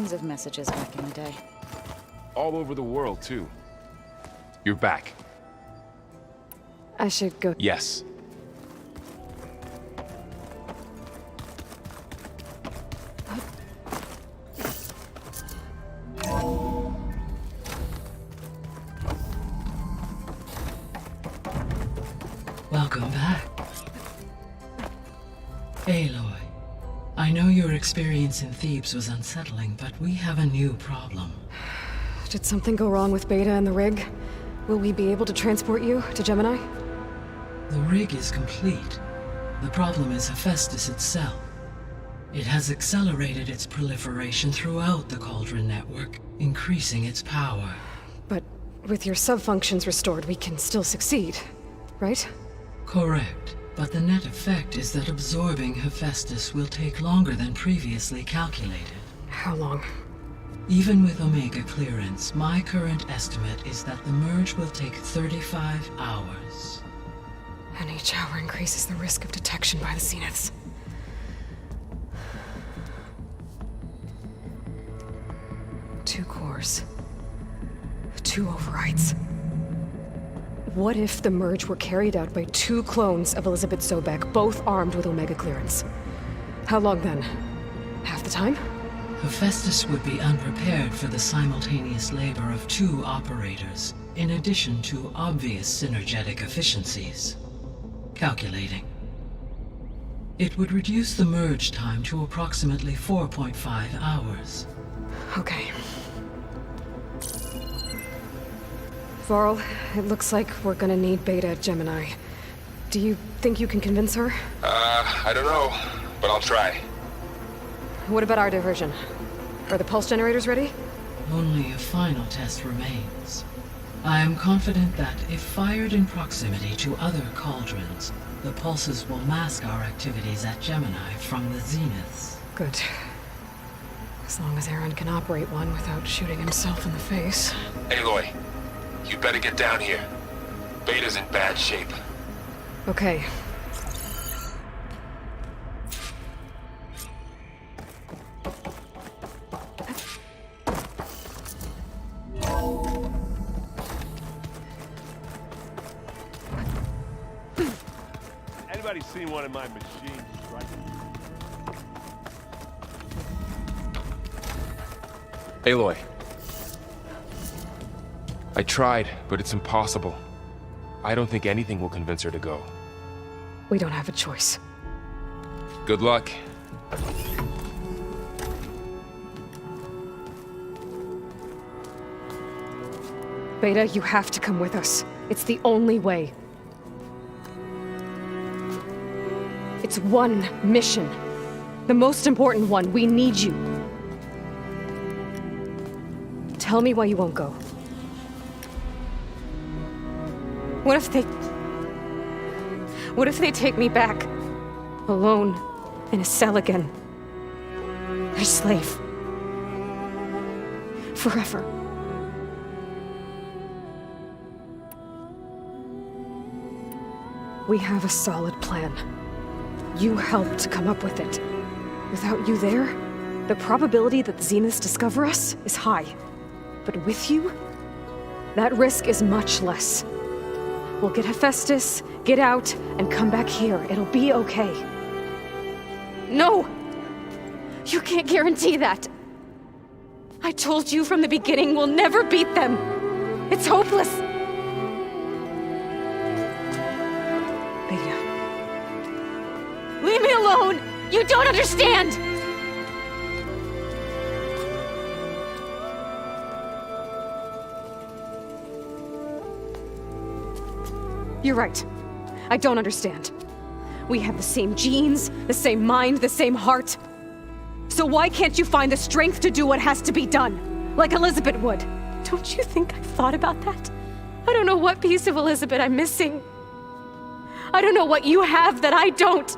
tons of messages back in the day. All over the world, too. You're back. I should go. Yes. Welcome back. Aloy, I know your experience in Thebes was unsettling, but we have a new problem. Did something go wrong with Beta and the rig? Will we be able to transport you to Gemini? The rig is complete. The problem is Hephaestus itself. It has accelerated its proliferation throughout the Cauldron network, increasing its power. But with your sub-functions restored, we can still succeed, right? Correct, but the net effect is that absorbing Hephaestus will take longer than previously calculated. How long? Even with Omega clearance, my current estimate is that the merge will take 35 hours. And each hour increases the risk of detection by the Zeniths. Two cores. Two overrides. What if the merge were carried out by two clones of Elizabeth Sobek, both armed with Omega clearance? How long then? Half the time? Hephaestus would be unprepared for the simultaneous labor of two operators, in addition to obvious synergetic efficiencies. Calculating. It would reduce the merge time to approximately 4.5 hours. Okay. Varl, it looks like we're gonna need Beta at Gemini. Do you think you can convince her? I don't know, but I'll try. What about our diversion? Are the pulse generators ready? Only a final test remains. I am confident that if fired in proximity to other cauldrons, the pulses will mask our activities at Gemini from the Zeniths. Good. As long as Aaron can operate one without shooting himself in the face. Aloy, you better get down here. Beta's in bad shape. Okay. Anybody seen one of my machines, right? Aloy. I tried, but it's impossible. I don't think anything will convince her to go. We don't have a choice. Good luck. Beta, you have to come with us. It's the only way. It's one mission. The most important one. We need you. Tell me why you won't go. What if they take me back? Alone, in a cell again. A slave. Forever. We have a solid plan. You helped come up with it. Without you there, the probability that the Zeniths discover us is high. But with you, that risk is much less. We'll get Hephaestus, get out, and come back here. It'll be okay. No! You can't guarantee that. I told you from the beginning we'll never beat them. It's hopeless. Beta. Leave me alone! You don't understand! You're right. I don't understand. We have the same genes, the same mind, the same heart. So why can't you find the strength to do what has to be done? Like Elizabeth would. Don't you think I've thought about that? I don't know what piece of Elizabeth I'm missing. I don't know what you have that I don't.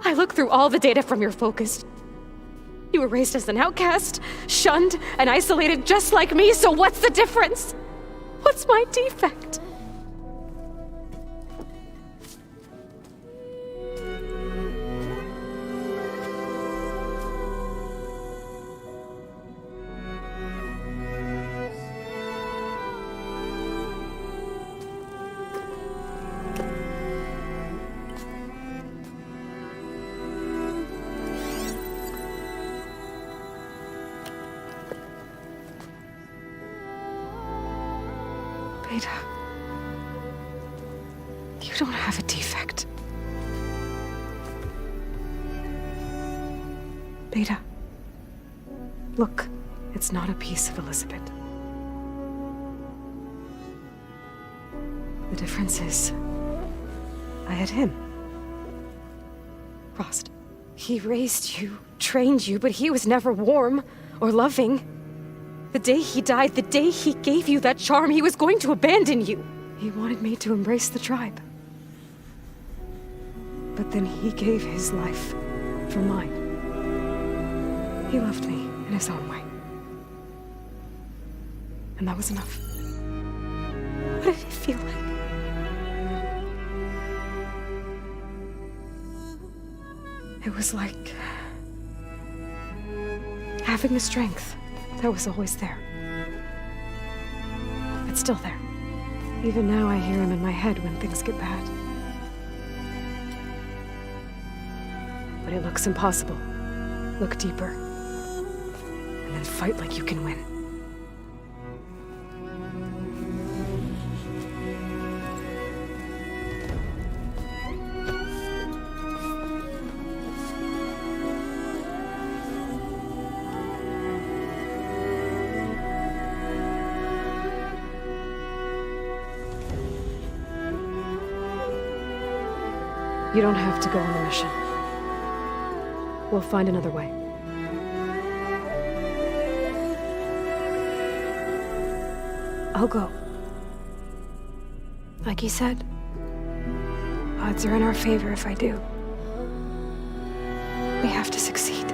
I look through all the data from your focus. You were raised as an outcast, shunned, and isolated just like me, so what's the difference? What's my defect? Beta. You don't have a defect. Beta. Look, it's not a piece of Elizabeth. The difference is, I had him. Frost. He raised you, trained you, but he was never warm or loving. The day he died, the day he gave you that charm, he was going to abandon you. He wanted me to embrace the tribe. But then he gave his life for mine. He loved me in his own way. And that was enough. What did it feel like? It was like having the strength that was always there. It's still there. Even now I hear him in my head when things get bad. But it looks impossible. Look deeper. And then fight like you can win. You don't have to go on the mission. We'll find another way. I'll go. Like you said, odds are in our favor if I do. We have to succeed.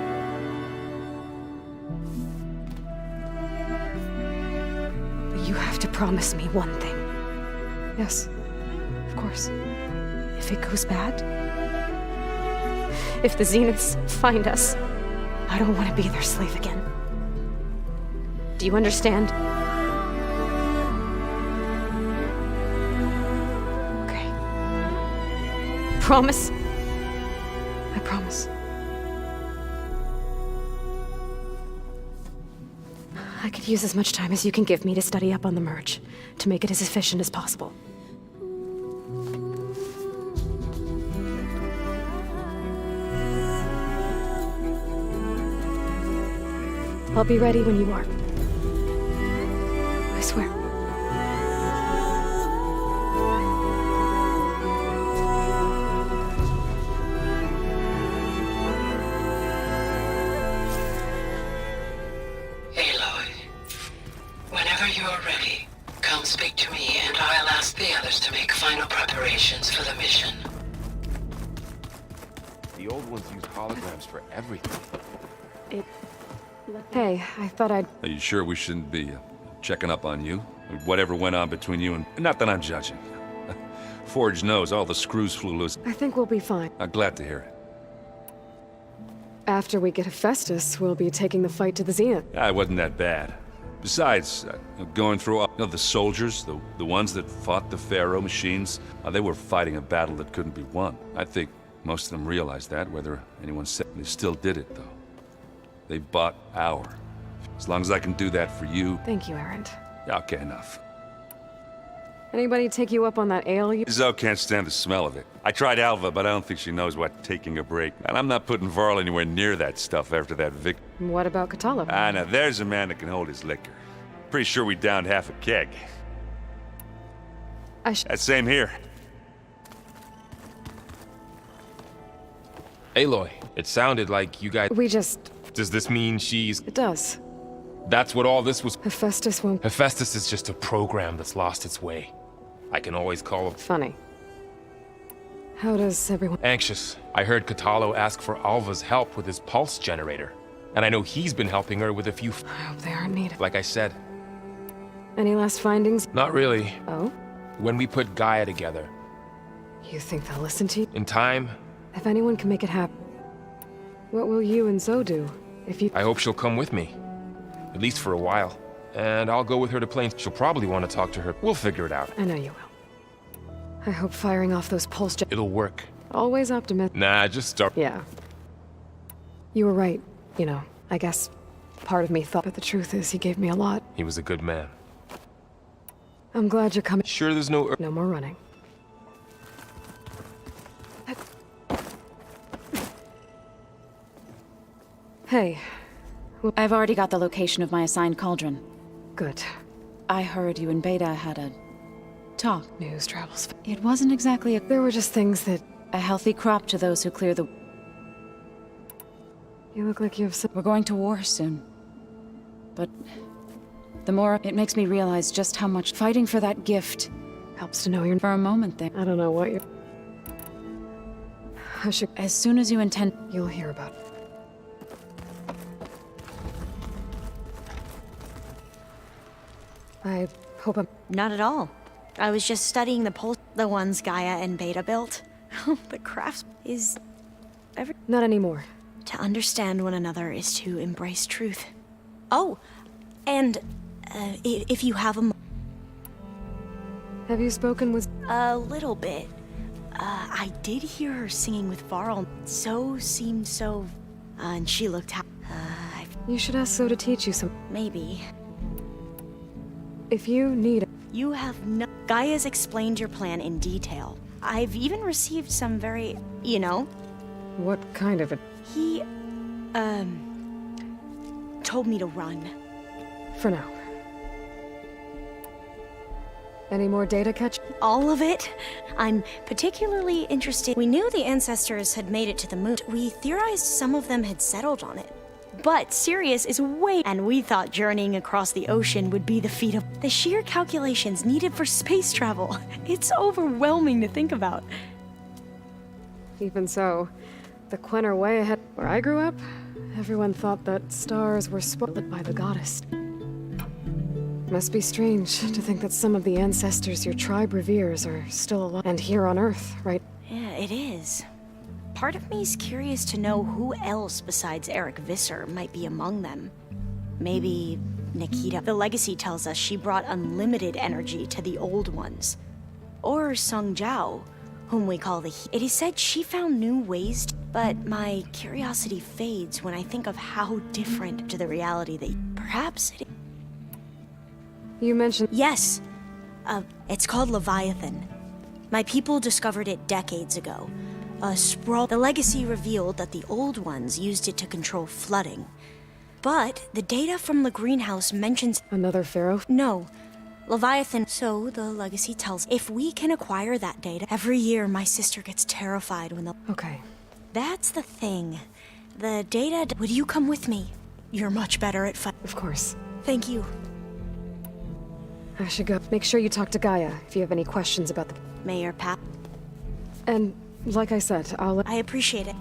But you have to promise me one thing. Yes, of course. If it goes bad, if the Zeniths find us, I don't want to be their slave again. Do you understand? Okay. Promise? I promise. I could use as much time as you can give me to study up on the merge, to make it as efficient as possible. I'll be ready when you are. I swear. Aloy, whenever you're ready, come speak to me and I'll ask the others to make final preparations for the mission. The old ones use holograms for everything. Hey, I thought I'd... Are you sure we shouldn't be checking up on you? Whatever went on between you and... Not that I'm judging. Forge knows all the screws flew loose. I think we'll be fine. I'm glad to hear it. After we get Hephaestus, we'll be taking the fight to the Zenith. It wasn't that bad. Besides, going through all the soldiers, the ones that fought the Pharaoh machines, they were fighting a battle that couldn't be won. I think most of them realized that, whether anyone said they still did it, though. They bought our. As long as I can do that for you... Thank you, Erend. Okay, enough. Anybody take you up on that ale you... Zoe can't stand the smell of it. I tried Alva, but I don't think she knows what taking a break. And I'm not putting Varl anywhere near that stuff after that Vic... What about Catala? Now there's a man that can hold his liquor. Pretty sure we downed half a keg. That same here. Aloy, it sounded like you guys... We just... Does this mean she's... It does. That's what all this was... Hephaestus won't... Hephaestus is just a program that's lost its way. I can always call him... Funny. How does everyone... Anxious. I heard Catalo ask for Alva's help with his pulse generator. And I know he's been helping her with a few... I hope they aren't needed. Like I said. Any last findings? Not really. Oh? When we put Gaia together. You think they'll listen to you? In time... If anyone can make it happen, what will you and Zoe do? If you... I hope she'll come with me. At least for a while. And I'll go with her to Plains. She'll probably want to talk to her. We'll figure it out. I know you will. I hope firing off those pulse... It'll work. Always optimistic. Nah, just start. Yeah. You were right. You know, I guess part of me thought, but the truth is he gave me a lot. He was a good man. I'm glad you're coming. Sure there's no... No more running. Hey. I've already got the location of my assigned cauldron. Good. I heard you and Beta had a talk. News travels. It wasn't exactly There were just things that... a healthy crop to those who clear the... You look like you have some... We're going to war soon. But the more it makes me realize just how much fighting for that gift Helps to know you're... for a moment there. I don't know what you're... I should... As soon as you intend... You'll hear about it. I hope I'm... Not at all. I was just studying the pulse, the ones Gaia and Beta built. The crafts is... Not anymore. To understand one another is to embrace truth. Oh, and if you have a Have you spoken with... A little bit. I did hear her singing with Varl. Seemed so... and she looked You should ask So to teach you some... maybe. If you need it... You have no... Gaia's explained your plan in detail. I've even received some very... you know? What kind of it? He... told me to run. For now. Any more data catch? All of it? I'm particularly interested. We knew the ancestors had made it to the moon. We theorized some of them had settled on it. But Sirius is way... And we thought journeying across the ocean would be the feat of... The sheer calculations needed for space travel. It's overwhelming to think about. Even so, the Quen are way ahead. Where I grew up, everyone thought that stars were spoiled by the goddess. Must be strange to think that some of the ancestors your tribe reveres are still alive and here on Earth, right? Yeah, it is. Part of me's curious to know who else besides Eric Visser might be among them. Maybe Nikita. The legacy tells us she brought unlimited energy to the old ones. Or Sung Jiao, whom we call the... It is said she found new ways but my curiosity fades when I think of how different to the reality that... Perhaps it... You mentioned... Yes. It's called Leviathan. My people discovered it decades ago. The legacy revealed that the old ones used it to control flooding. But the data from the greenhouse mentions... Another pharaoh? No. Leviathan. So the legacy tells... If we can acquire that data, every year my sister gets terrified when the... Okay. That's the thing. The data... Would you come with me? You're much better at Of course. Thank you. I should go. Make sure you talk to Gaia if you have any questions about the... Mayor Pat. And, like I said, I'll... I appreciate it.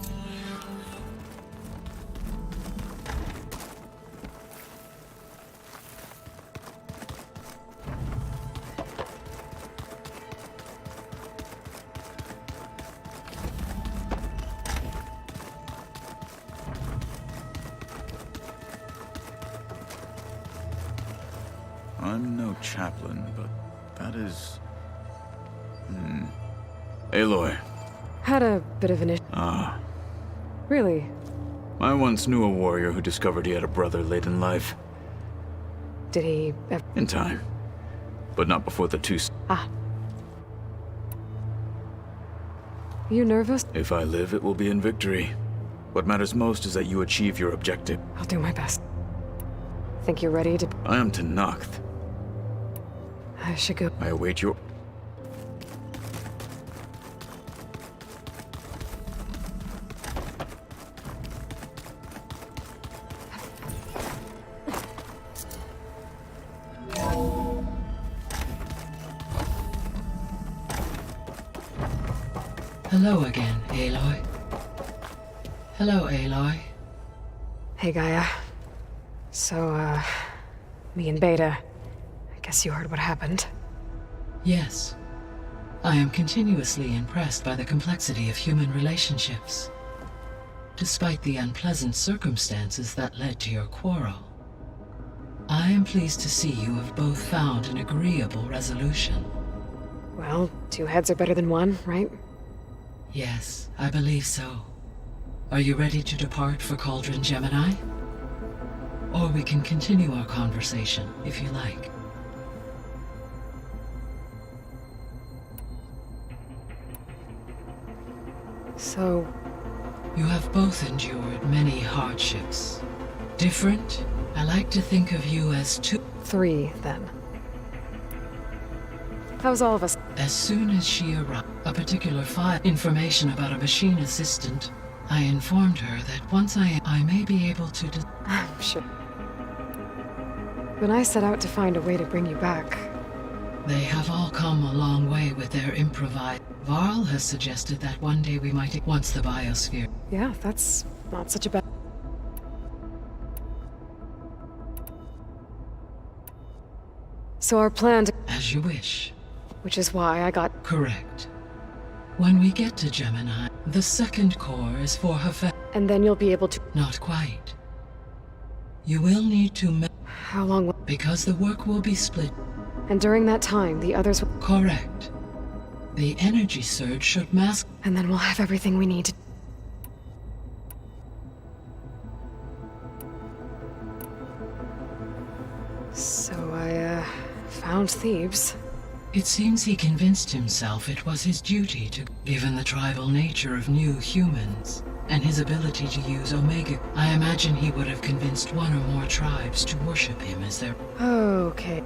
I'm no chaplain, but that is... Aloy. Had a bit of an issue. Ah. Really? I once knew a warrior who discovered he had a brother late in life. Did he... In time. But not before the two... Ah. You nervous? If I live, it will be in victory. What matters most is that you achieve your objective. I'll do my best. Think you're ready to... I am to Nacht. I should go. I await your... Hello again, Aloy. Hello, Aloy. Hey, Gaia. So, me and Beta... I guess you heard what happened. Yes. I am continuously impressed by the complexity of human relationships. Despite the unpleasant circumstances that led to your quarrel, I am pleased to see you have both found an agreeable resolution. Well, two heads are better than one, right? Yes, I believe so. Are you ready to depart for Cauldron Gemini? Or we can continue our conversation, if you like. So, You have both endured many hardships. Different? I like to think of you as two. 3, then. How's all of us? As soon as she arrived, a particular file information about a machine assistant, I informed her that once I may be able to I'm sure. When I set out to find a way to bring you back, They have all come a long way with their improvised. Varl has suggested that one day we might once the biosphere. yeah, that's not such a bad... So our plan to... As you wish. Which is why I got... Correct. When we get to Gemini, the second core is for her And then you'll be able to... Not quite. You will need to How long will... because the work will be split. And during that time, the others will... Correct. The energy surge should mask. And then we'll have everything we need to... So I, found Thebes. It seems he convinced himself it was his duty to, given the tribal nature of new humans, and his ability to use Omega. I imagine he would have convinced one or more tribes to worship him as their... Okay.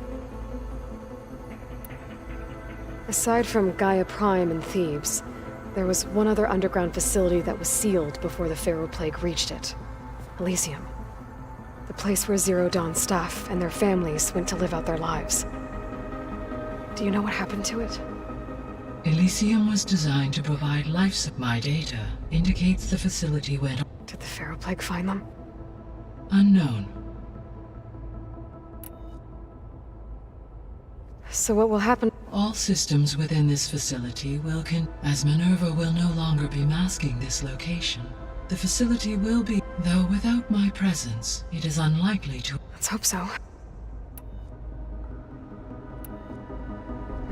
Aside from Gaia Prime and Thebes, there was one other underground facility that was sealed before the Pharaoh Plague reached it. Elysium. The place where Zero Dawn staff and their families went to live out their lives. Do you know what happened to it? Elysium was designed to provide My data indicates the facility went... Did the Pharaoh Plague find them? Unknown. So what will happen? All systems within this facility will as Minerva will no longer be masking this location. The facility will be, though without my presence, it is unlikely to... Let's hope so.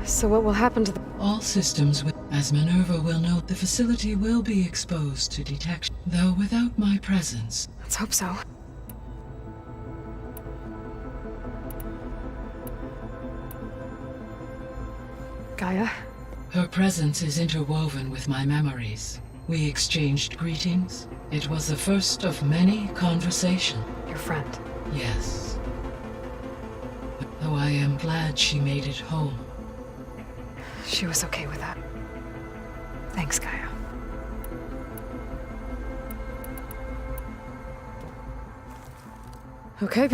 So what will happen to the... All systems as Minerva will know, the facility will be exposed to detection, though without my presence. Let's hope so. Gaia? Her presence is interwoven with my memories. We exchanged greetings. It was the first of many conversations. Your friend. Yes. Though I am glad she made it home. She was okay with that. Thanks, Gaia. Okay.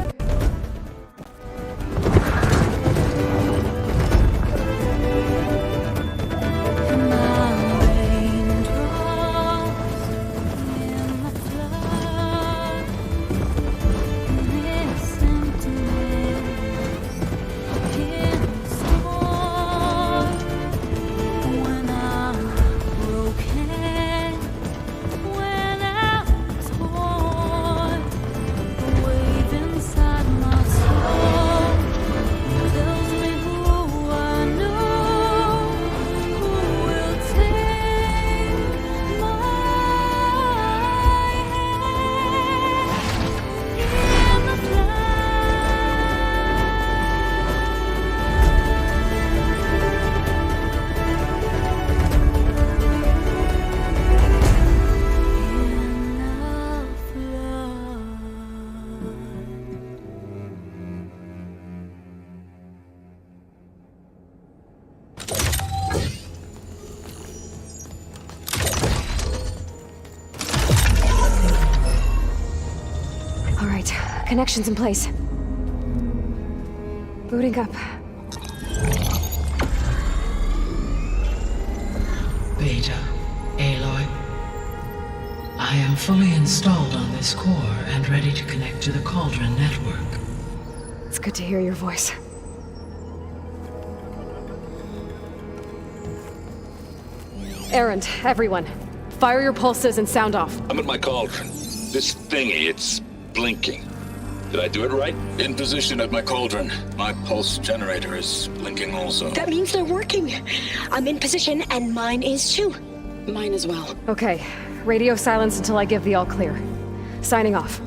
Connections in place. Booting up. Beta, Aloy. I am fully installed on this core and ready to connect to the Cauldron network. It's good to hear your voice. Errand, everyone. Fire your pulses and sound off. I'm at my cauldron. This thingy, it's blinking. Did I do it right? In position at my cauldron. My pulse generator is blinking also. That means they're working. I'm in position, and mine is too. Mine as well. Okay. Radio silence until I give the all clear. Signing off.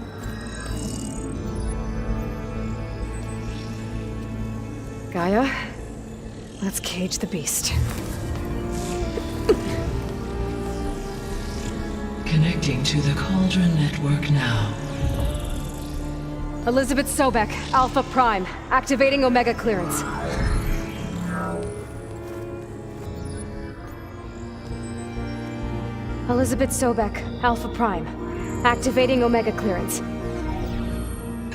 Gaia, let's cage the beast. Connecting to the Cauldron network now. Elizabeth Sobek, Alpha Prime, activating Omega clearance. Elizabeth Sobek, Alpha Prime, activating Omega clearance.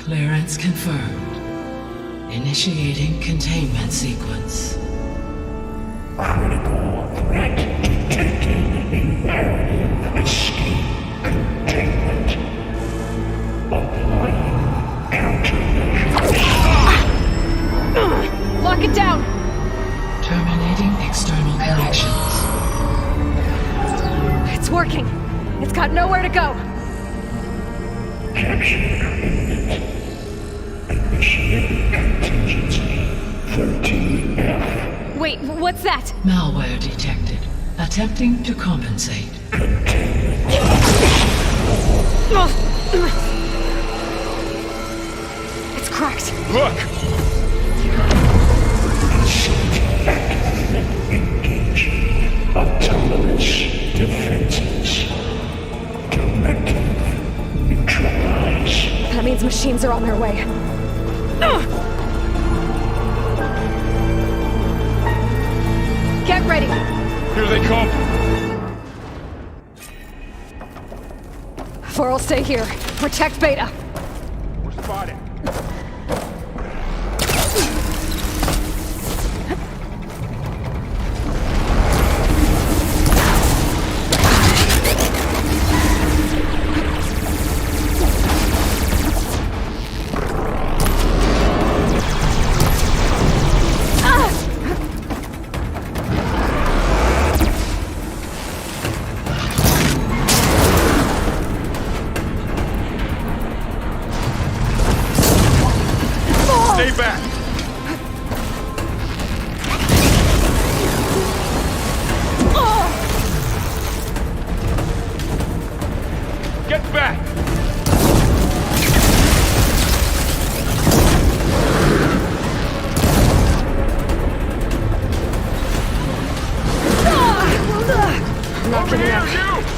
Clearance confirmed. Initiating containment sequence. Critical threat detected. Imperative escape containment. Applying countermeasures. Lock it down! Terminating external connections. It's working. It's got nowhere to go. Capture imminent. Initiating contingency 13F. Wait, what's that? Malware detected. Attempting to compensate. It's cracked. Look! Engage. Autonomous defenses. Directive. Neutralize. That means machines are on their way. Get ready. Here they come! Four will stay here. Protect Beta. We're spotted. Stay back! Get back! Not Over giving here, up. you!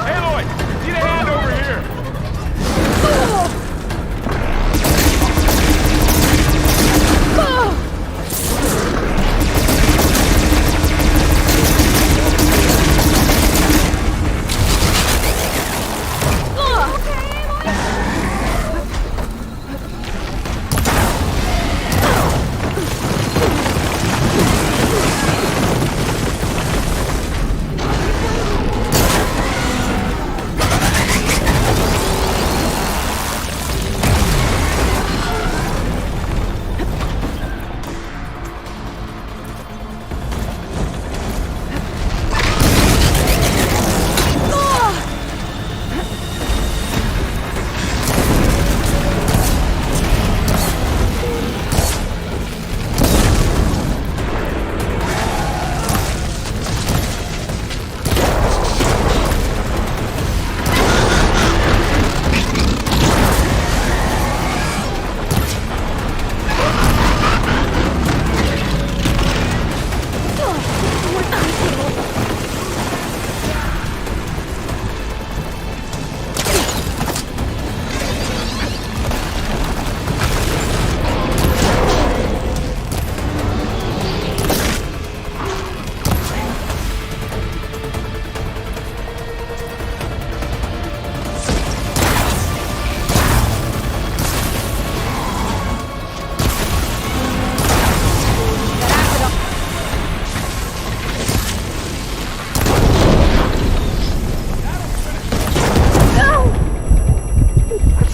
Aloy! Need a hand over here!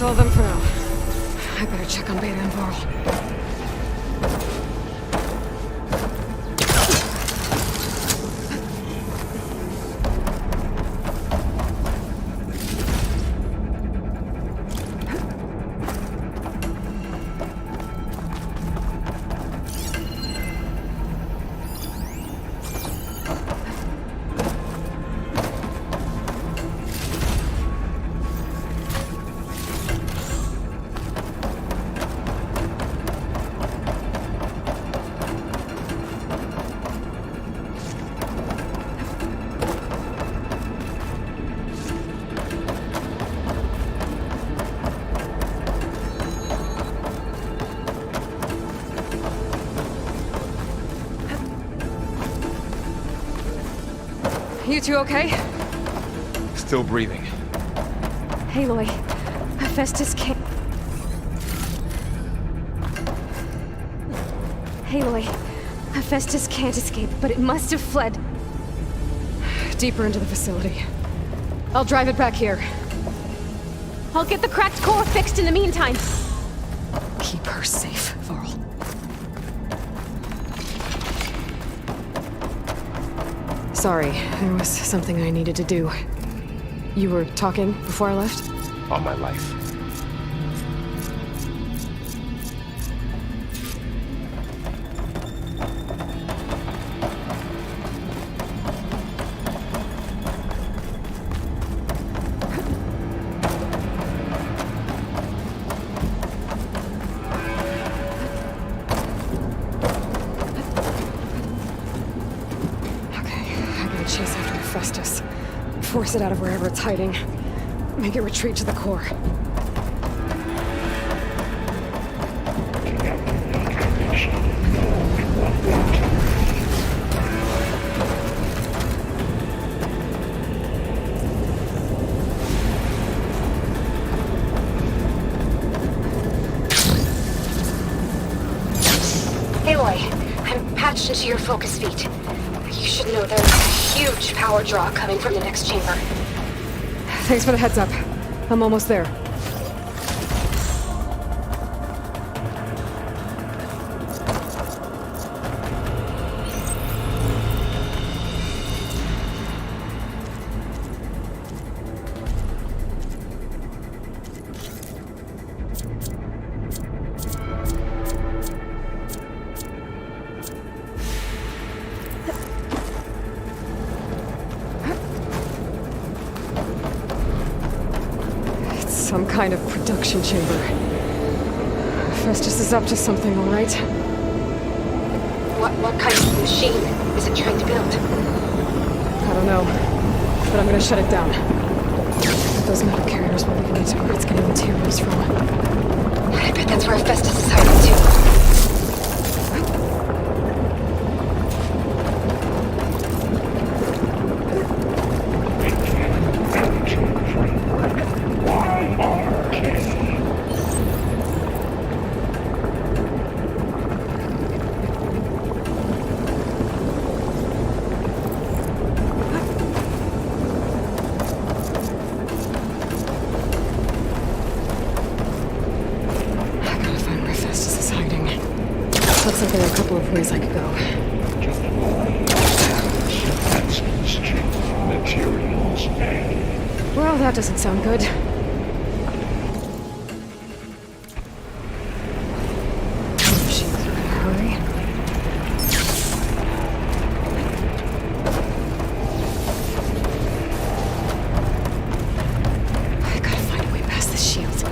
All of them for now. I better check on Beta and Varl. You two okay? Still breathing. Aloy, Hephaestus can't... Aloy, Hephaestus can't escape, but it must have fled deeper into the facility. I'll drive it back here. I'll get the cracked core fixed in the meantime. Keep her safe, Varl. Sorry, there was something I needed to do. You were talking before I left? All my life. Chase after Hephaestus. Force it out of wherever it's hiding. Make it retreat to the core. Aloy, I'm patched into your focus feed. You should know there's a huge power draw coming from the next chamber. Thanks for the heads up. I'm almost there. Some kind of production chamber. Festus is up to something, all right? What kind of machine is it trying to build? I don't know, but I'm gonna shut it down. Those metal carriers will lead me to where it's getting materials from. I bet that's where Festus is hiding too. Looks like there are a couple of ways I could go. Well, that doesn't sound good. She better hurry. I gotta find a way past this shield.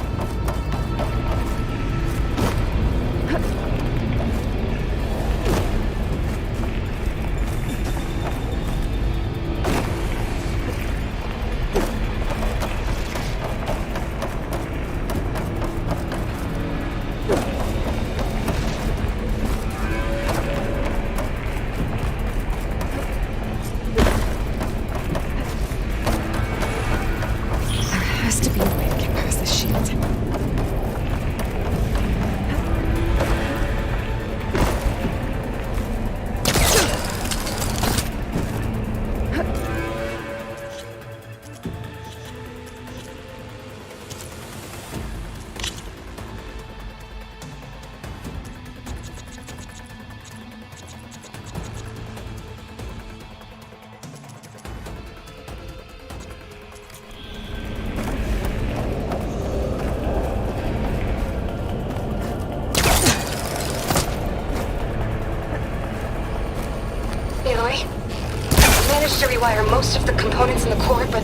To rewire most of the components in the core, but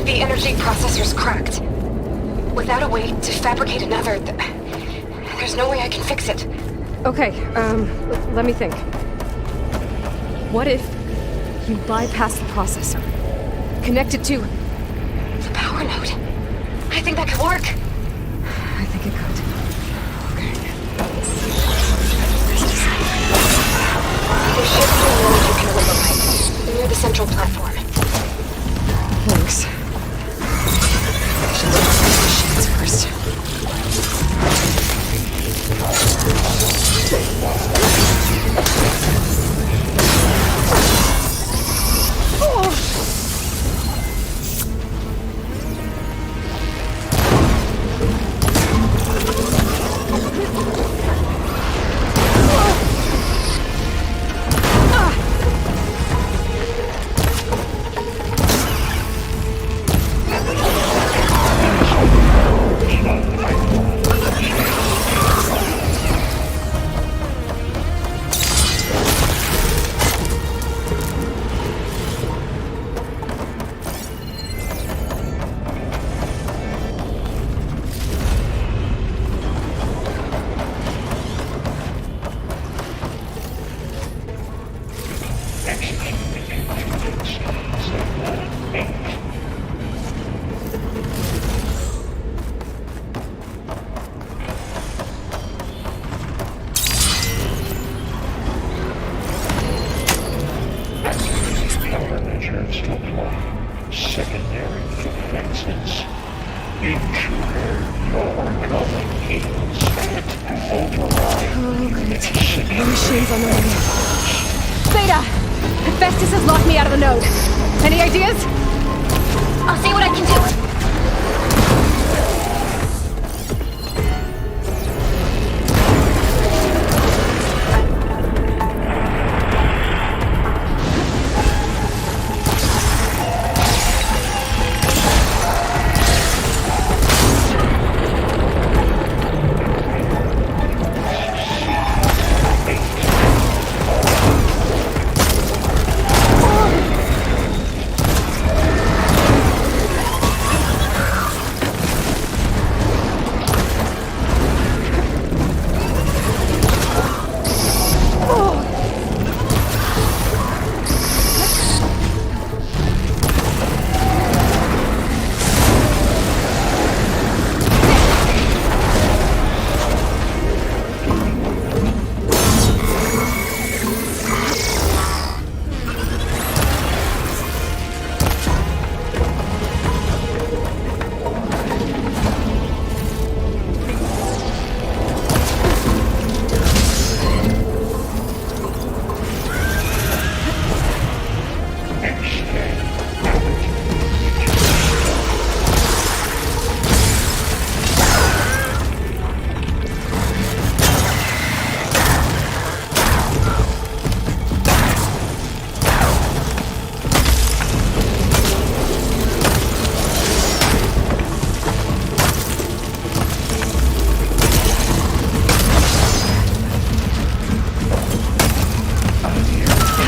the energy processor's cracked. Without a way to fabricate another, there's no way I can fix it. Okay, let me think. What if you bypass the processor? Connect it to the power node? I think that could work. I think it could. Okay. There should be a node you can override. Near the central central platform. Thanks. I should take these machines first. Secondary defenses. Ensure your communications override. Oh, great. The machines on the way. Beta! Hephaestus has locked me out of the node. Any ideas? I'll see what I can do.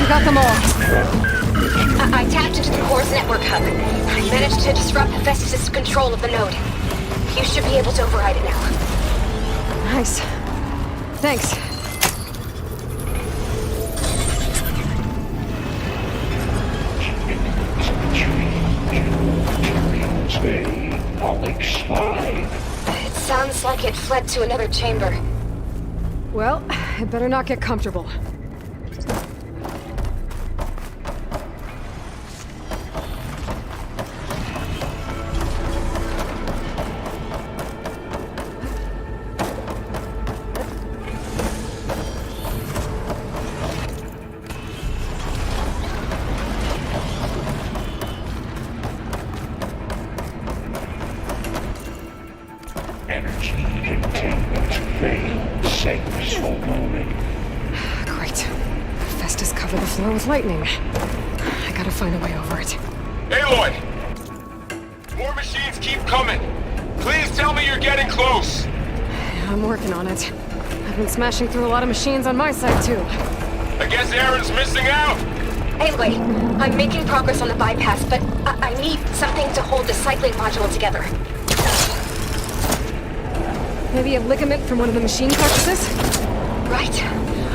Got them all. I tapped into the core's network hub. I managed to disrupt Hephaestus' control of the node. You should be able to override it now. Nice. Thanks. It sounds like it fled to another chamber. Well, I better not get comfortable. Energy containment failed. Safe for moment. Great. Hephaestus covered the floor with lightning. I gotta find a way over it. Aloy! More machines keep coming. Please tell me you're getting close. I'm working on it. I've been smashing through a lot of machines on my side, too. I guess Aaron's missing out. Anyway, I'm making progress on the bypass, but I need something to hold the cycling module together. Maybe a ligament from one of the machine carcasses? Right.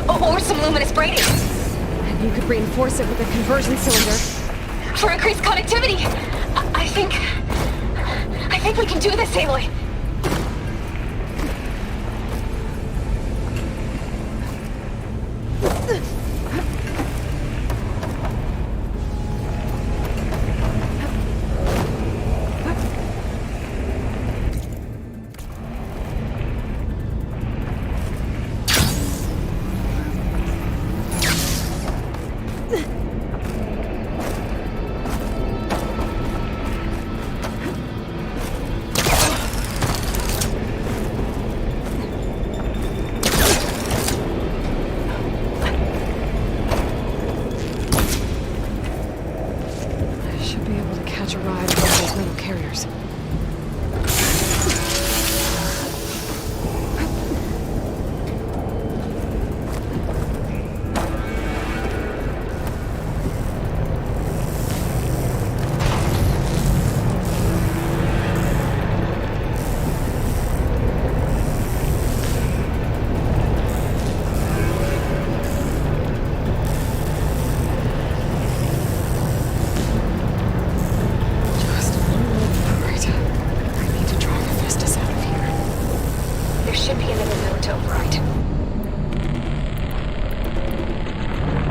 Or some luminous braiding. And you could reinforce it with a conversion cylinder. For increased connectivity! I think we can do this, Aloy. be able to catch a ride on one of those metal carriers.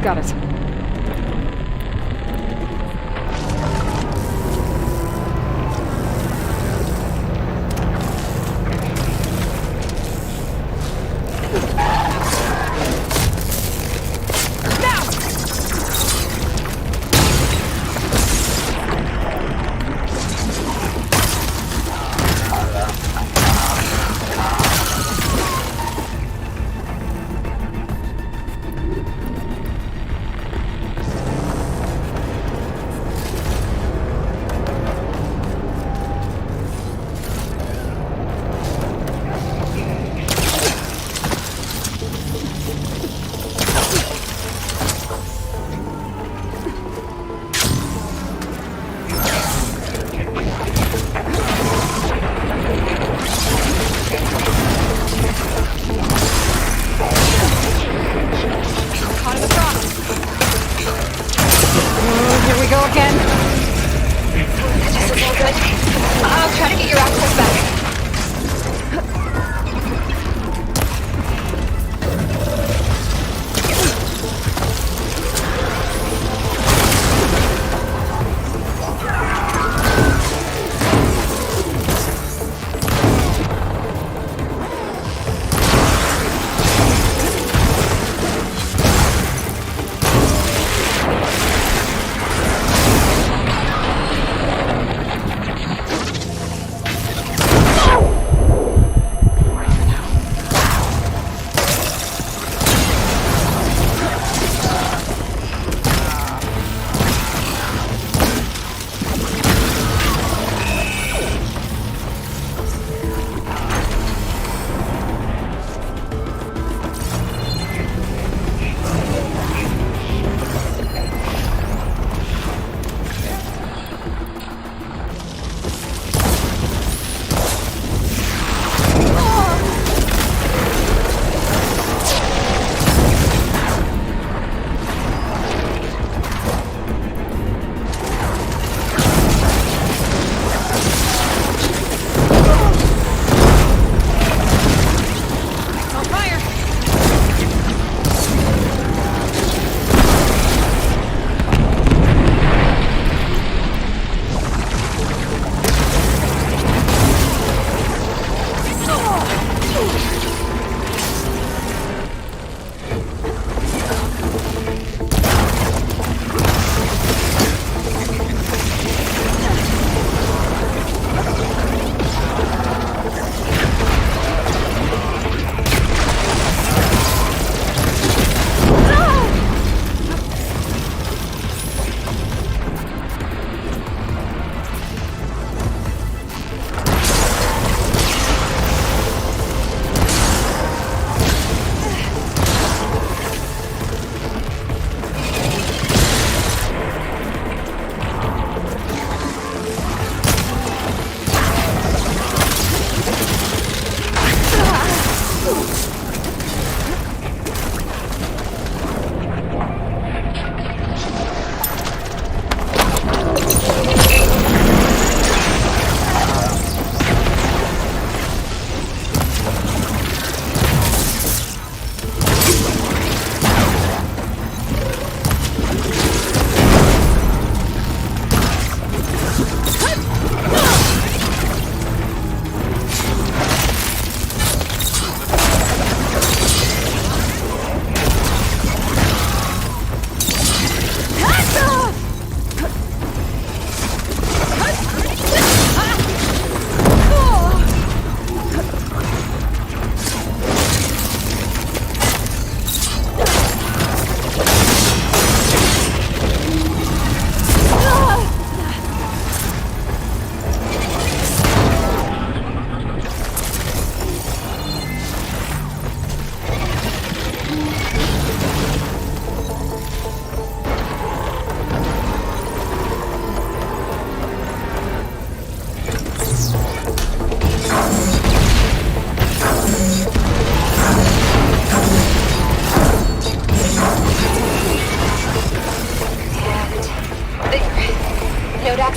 Got it.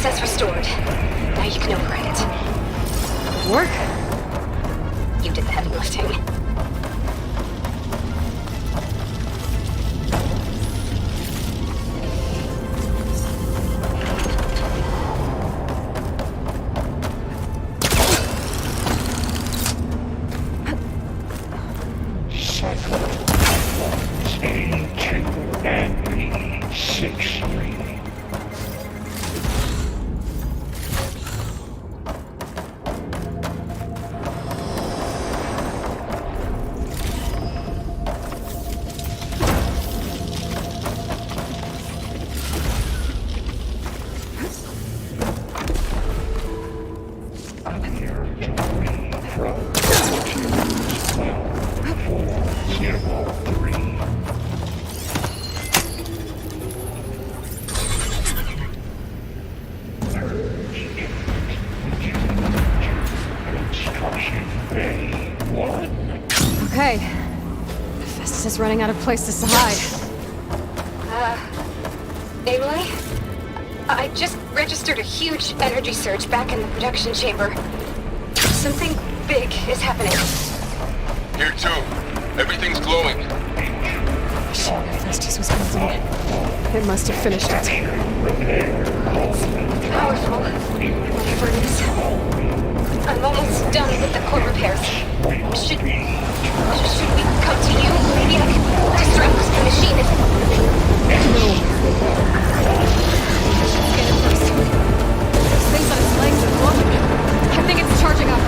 access restored. Now you can override it. Work? You did the heavy lifting. A2 and B63. Appear to be from 403. Construction Bay 1. Okay. Festus is running out of places to hide. Aloy? I just registered a huge energy surge back in the production chamber. Something big is happening. Here too. Everything's glowing. Festus was building it. It must have finished it. Powerful. Whatever it is. I'm almost done with the core repairs. Should we come to you? Maybe I can distract the machine if... No. Get it first. Those things on its legs are glowing. I think it's charging up.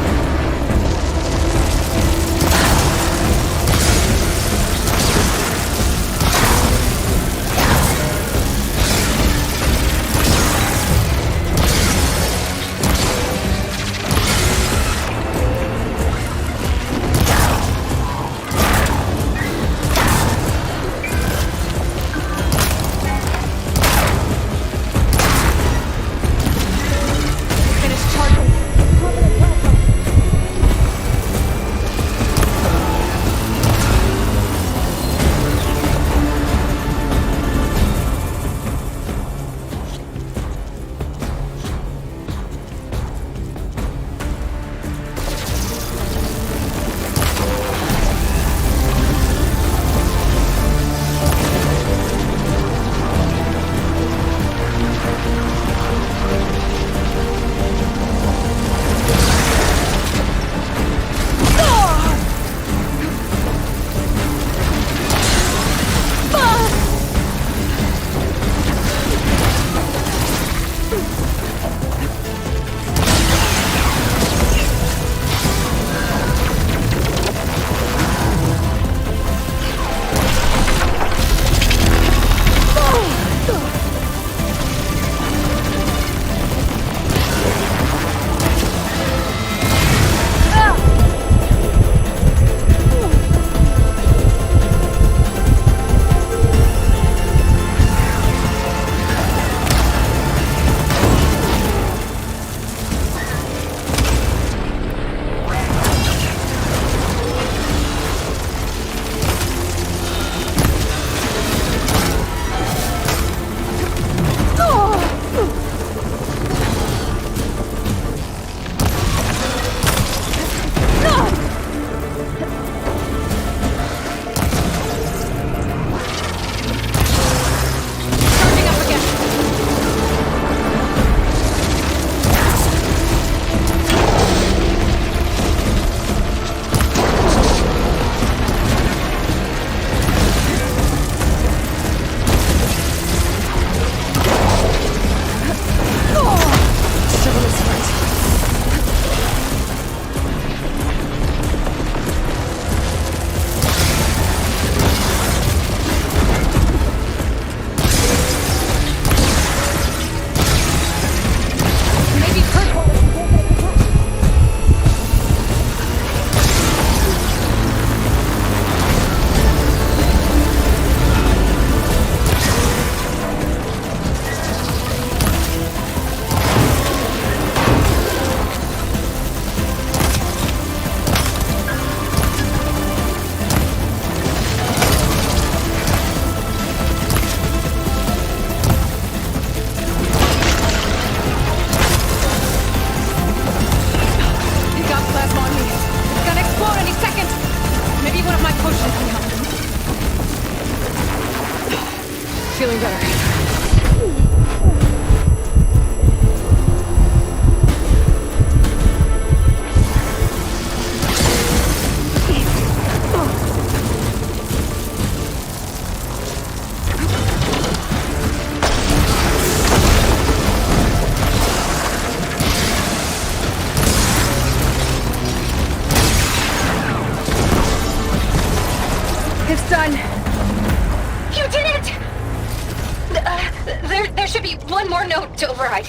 should be one more note to override.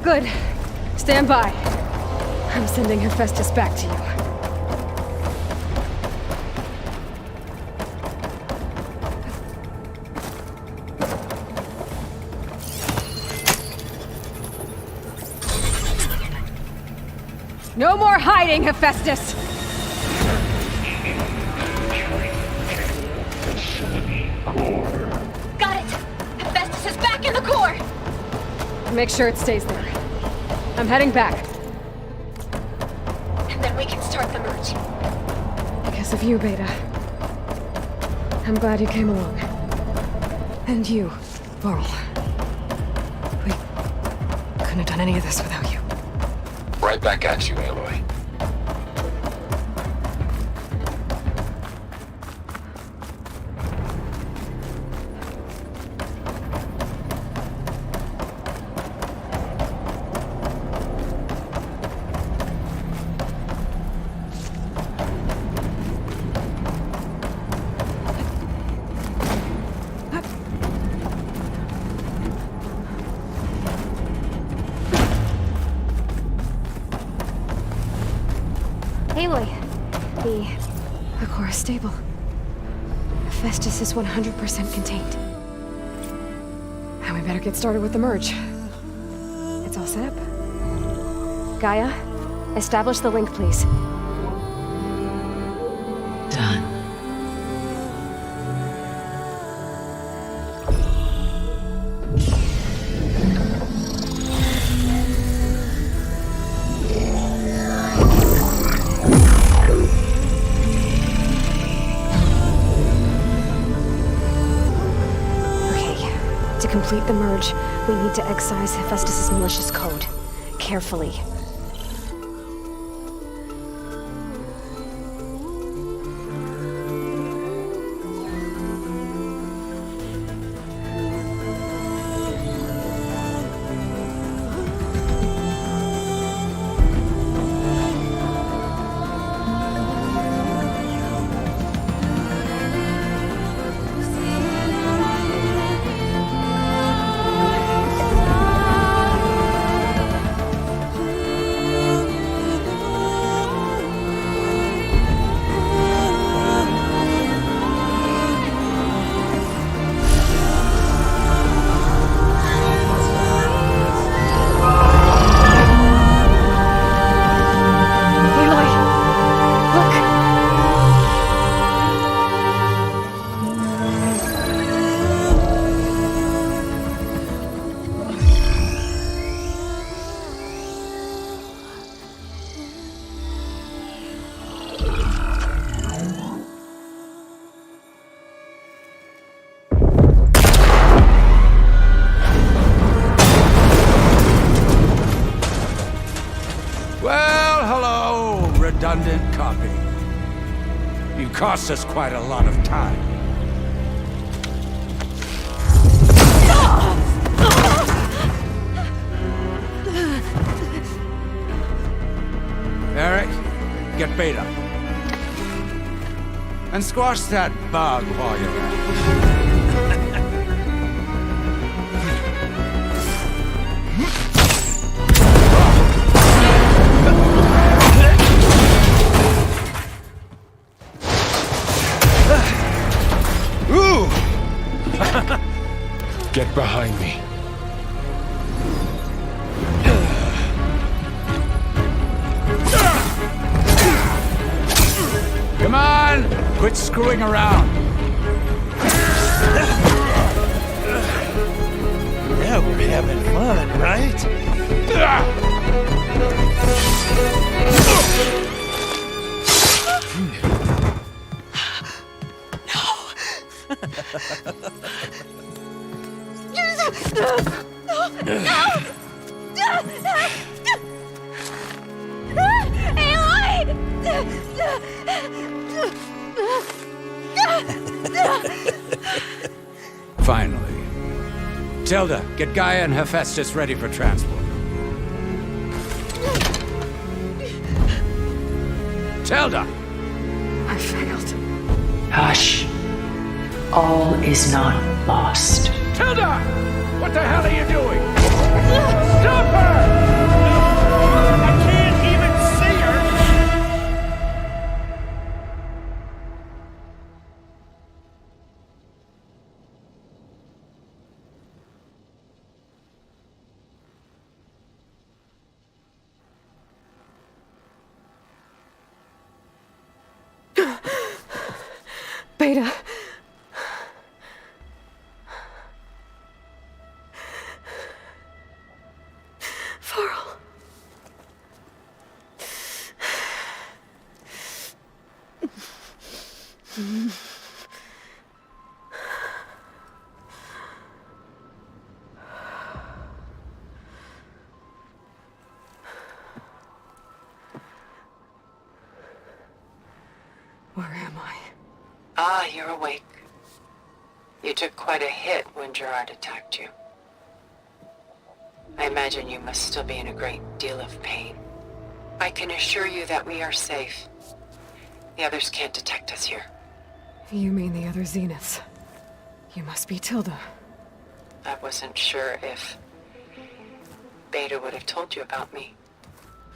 Good. Stand by. I'm sending Hephaestus back to you. No more hiding, Hephaestus! Got it! Hephaestus is back in the core! Make sure it stays there. I'm heading back. And then we can start the merge. Because of you, Beta. I'm glad you came along. And you, Varl. We couldn't have done any of this without you. Right back at you, Aloy. Aloy, the core is stable. Hephaestus is 100% contained. And we better get started with the merge. It's all set up. Gaia, establish the link, please. Done. To complete the merge, we need to excise Hephaestus' malicious code. Carefully. Redundant copy. You cost us quite a lot of time. Eric, get Beta. And squash that bug while you're at it. Get behind me. Come on! Quit screwing around! Yeah, we're having fun, right? Finally. Tilda, get Gaia and Hephaestus ready for transport. Tilda! I failed. Hush. All is not lost. Tilda! What the hell are you doing? Stop her! I can't even see her! Beta. Farrell. Where am I? Ah, you're awake. You took quite a hit when Gerard attacked you. I imagine you must still be in a great deal of pain. I can assure you that we are safe. The others can't detect us here. You mean the other Zeniths? You must be Tilda. I wasn't sure if Beta would have told you about me.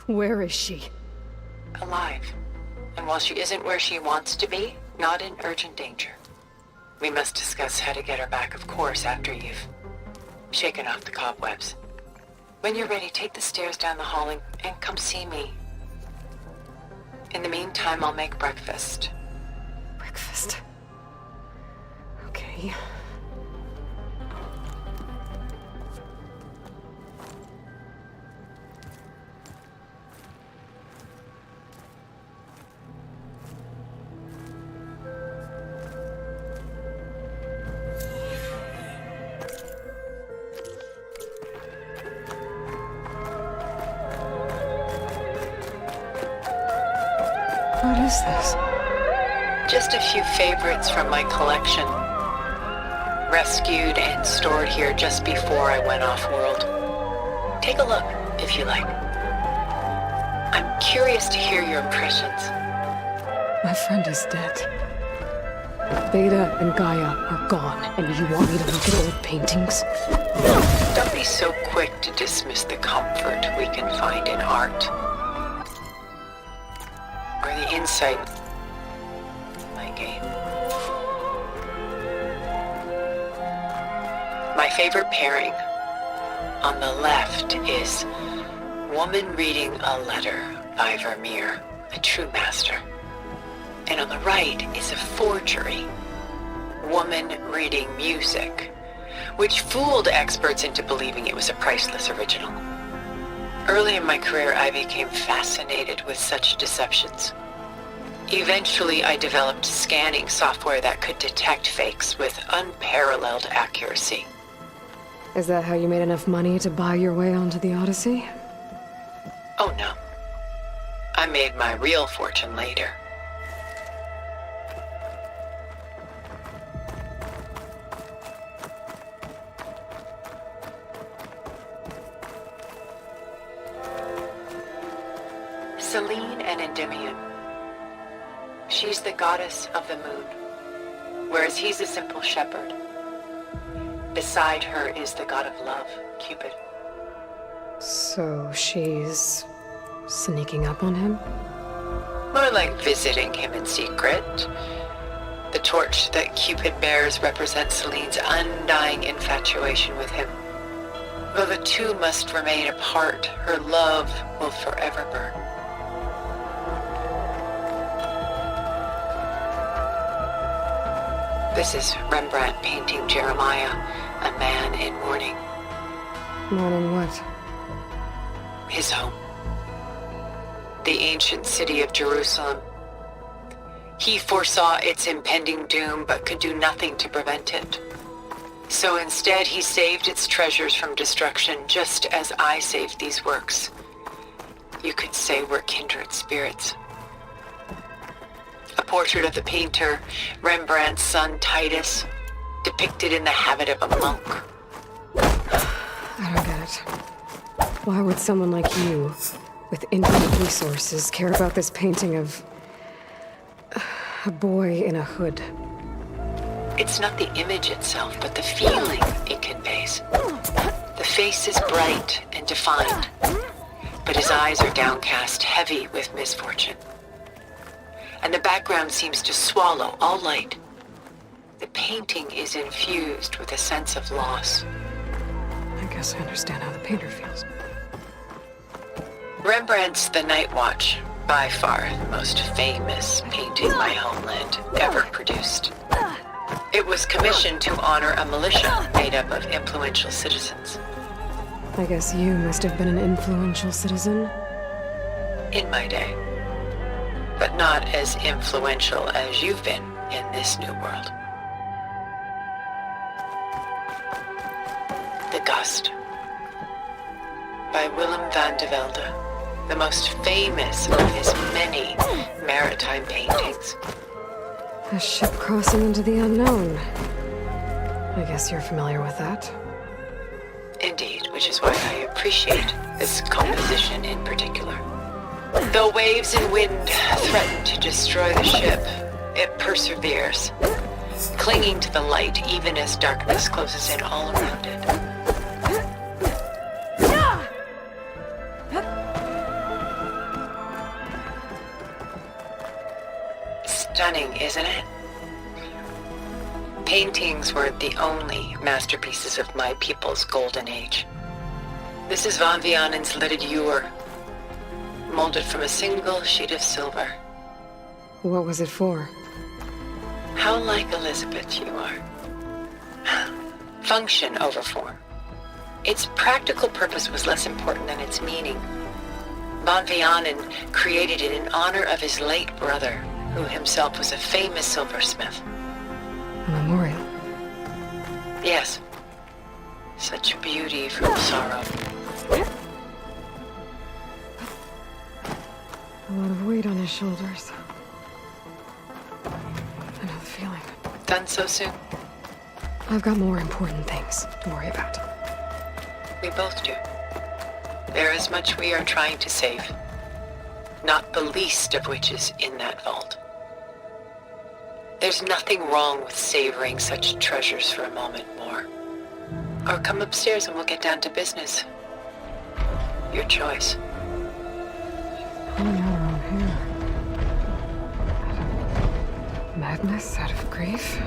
Where is she? Alive. And while she isn't where she wants to be, not in urgent danger. We must discuss how to get her back, of course, after you've shaken off the cobwebs. When you're ready, take the stairs down the hall and come see me. In the meantime, I'll make breakfast. Breakfast. Okay. What is this? Just a few favorites from my collection. Rescued and stored here just before I went off-world. Take a look, if you like. I'm curious to hear your impressions. My friend is dead. Beta and Gaia are gone, and you want me to look at old paintings? Don't be so quick to dismiss the comfort we can find in art. Or the insight I gain. My favorite pairing on the left is Woman Reading a Letter by Vermeer, a true master. And on the right is a forgery, Woman Reading Music, which fooled experts into believing it was a priceless original. Early in my career, I became fascinated with such deceptions. Eventually, I developed scanning software that could detect fakes with unparalleled accuracy. Is that how you made enough money to buy your way onto the Odyssey? Oh no. I made my real fortune later. Celine and Endymion. She's the goddess of the moon, whereas he's a simple shepherd. Beside her is the god of love, Cupid. So she's sneaking up on him? More like visiting him in secret. The torch that Cupid bears represents Celine's undying infatuation with him. Though the two must remain apart, her love will forever burn. This is Rembrandt painting Jeremiah, a man in mourning. Mourning what? His home. The ancient city of Jerusalem. He foresaw its impending doom, but could do nothing to prevent it. So instead, he saved its treasures from destruction, just as I saved these works. You could say we're kindred spirits. A portrait of the painter, Rembrandt's son Titus, depicted in the habit of a monk. I don't get it. Why would someone like you, with infinite resources, care about this painting of a boy in a hood? It's not the image itself, but the feeling it conveys. face is bright and defined, but his eyes are downcast, heavy with misfortune. And the background seems to swallow all light. The painting is infused with a sense of loss. I guess I understand how the painter feels. Rembrandt's The Night Watch, by far the most famous painting my homeland ever produced. It was commissioned to honor a militia made up of influential citizens. I guess you must have been an influential citizen. In my day. But not as influential as you've been in this new world. The Gust, by Willem van de Velde, the most famous of his many maritime paintings. A ship crossing into the unknown. I guess you're familiar with that. Indeed, which is why I appreciate this composition in particular. Though waves and wind threaten to destroy the ship, it perseveres, clinging to the light even as darkness closes in all around it. Stunning, isn't it? Paintings weren't the only masterpieces of my people's golden age. This is Van Vianen's Lidded Ewer, molded from a single sheet of silver. What was it for? How like Elizabeth you are. Function over form. Its practical purpose was less important than its meaning. Van Vianen created it in honor of his late brother, who himself was a famous silversmith. A memorial? Yes. Such beauty from sorrow. A lot of weight on his shoulders. I know the feeling. Done so soon? I've got more important things to worry about. We both do. There is much we are trying to save. Not the least of which is in that vault. There's nothing wrong with savoring such treasures for a moment more. Or come upstairs and we'll get down to business. Your choice. Pulling out her own hair. Out of madness, out of grief.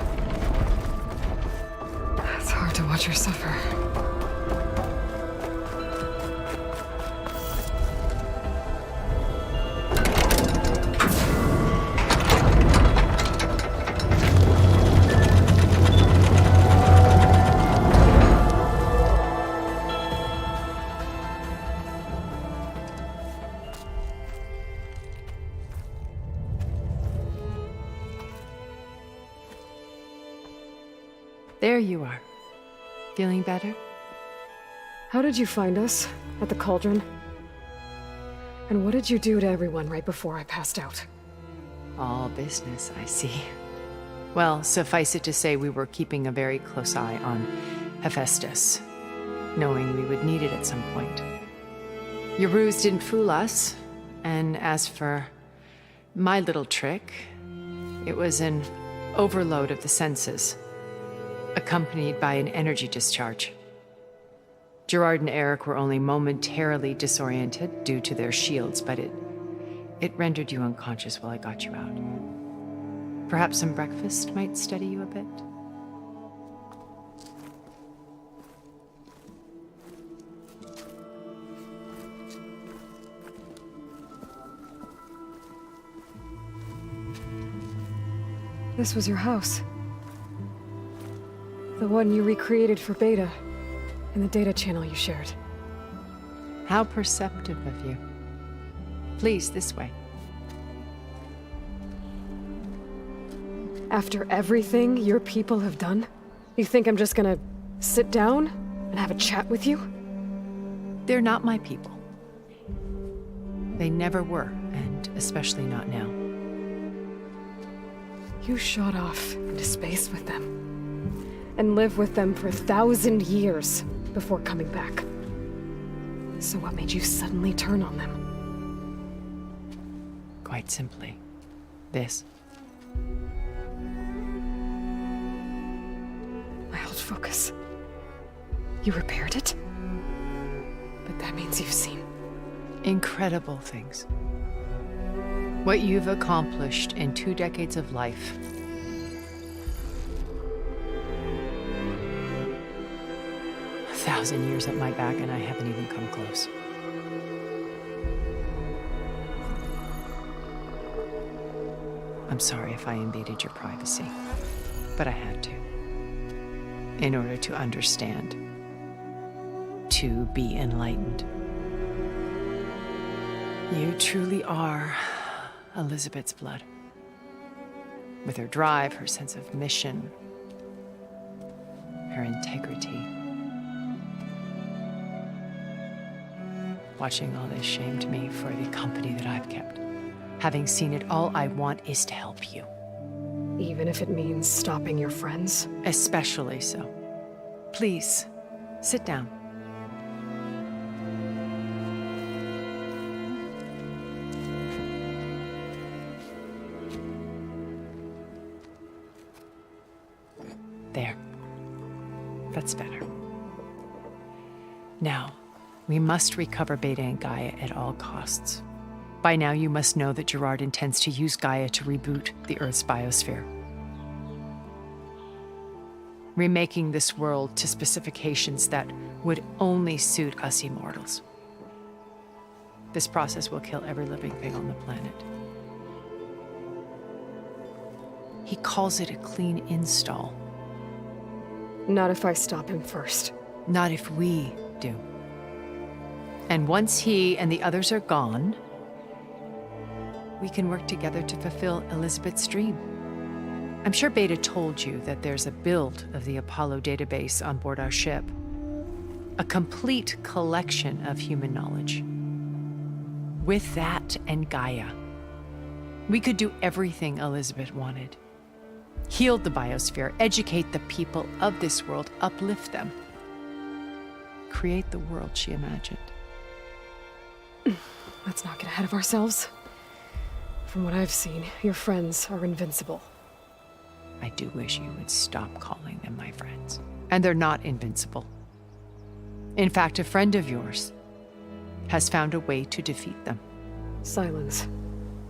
It's hard to watch her suffer. There you are. Feeling better? How did you find us? At the cauldron? And what did you do to everyone right before I passed out? All business, I see. Well, suffice it to say we were keeping a very close eye on Hephaestus, knowing we would need it at some point. Your ruse didn't fool us, and as for my little trick, it was an overload of the senses, accompanied by an energy discharge. Gerard and Eric were only momentarily disoriented due to their shields, but it rendered you unconscious while I got you out. Perhaps some breakfast might steady you a bit? This was your house. The one you recreated for Beta, in the data channel you shared. How perceptive of you. Please, this way. After everything your people have done, you think I'm just gonna sit down and have a chat with you? They're not my people. They never were, and especially not now. You shot off into space with them, and lived with them for 1,000 years before coming back. So what made you suddenly turn on them? Quite simply, this. My old focus. You repaired it? But that means you've seen... Incredible things. What you've accomplished in 2 decades of life. A 1,000 years at my back and I haven't even come close. I'm sorry if I invaded your privacy, but I had to. In order to understand. To be enlightened. You truly are Elizabeth's blood. With her drive, her sense of mission, her integrity. Watching all this shamed me for the company that I've kept. Having seen it, all I want is to help you. Even if it means stopping your friends? Especially so. Please, sit down. There. That's better. Now, we must recover Beta and Gaia at all costs. By now, you must know that Gerard intends to use Gaia to reboot the Earth's biosphere. Remaking this world to specifications that would only suit us immortals. This process will kill every living thing on the planet. He calls it a clean install. Not if I stop him first. Not if we do. And once he and the others are gone, we can work together to fulfill Elizabeth's dream. I'm sure Beta told you that there's a build of the Apollo database on board our ship. A complete collection of human knowledge. With that and Gaia, we could do everything Elizabeth wanted. Heal the biosphere, educate the people of this world, uplift them. Create the world she imagined. Let's not get ahead of ourselves. From what I've seen, your friends are invincible. I do wish you would stop calling them my friends. And they're not invincible. In fact, a friend of yours has found a way to defeat them. Silence.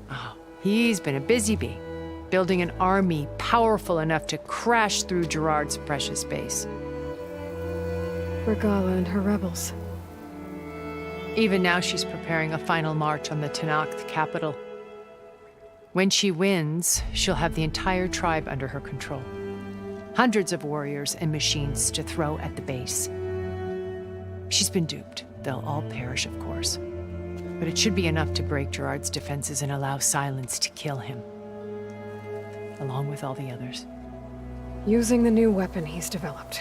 Oh, he's been a busy bee, building an army powerful enough to crash through Gerard's precious base. Regala and her rebels. Even now, she's preparing a final march on the Tenakth capital. When she wins, she'll have the entire tribe under her control. Hundreds of warriors and machines to throw at the base. She's been duped. They'll all perish, of course. But it should be enough to break Gerard's defenses and allow Silence to kill him. Along with all the others. Using the new weapon he's developed.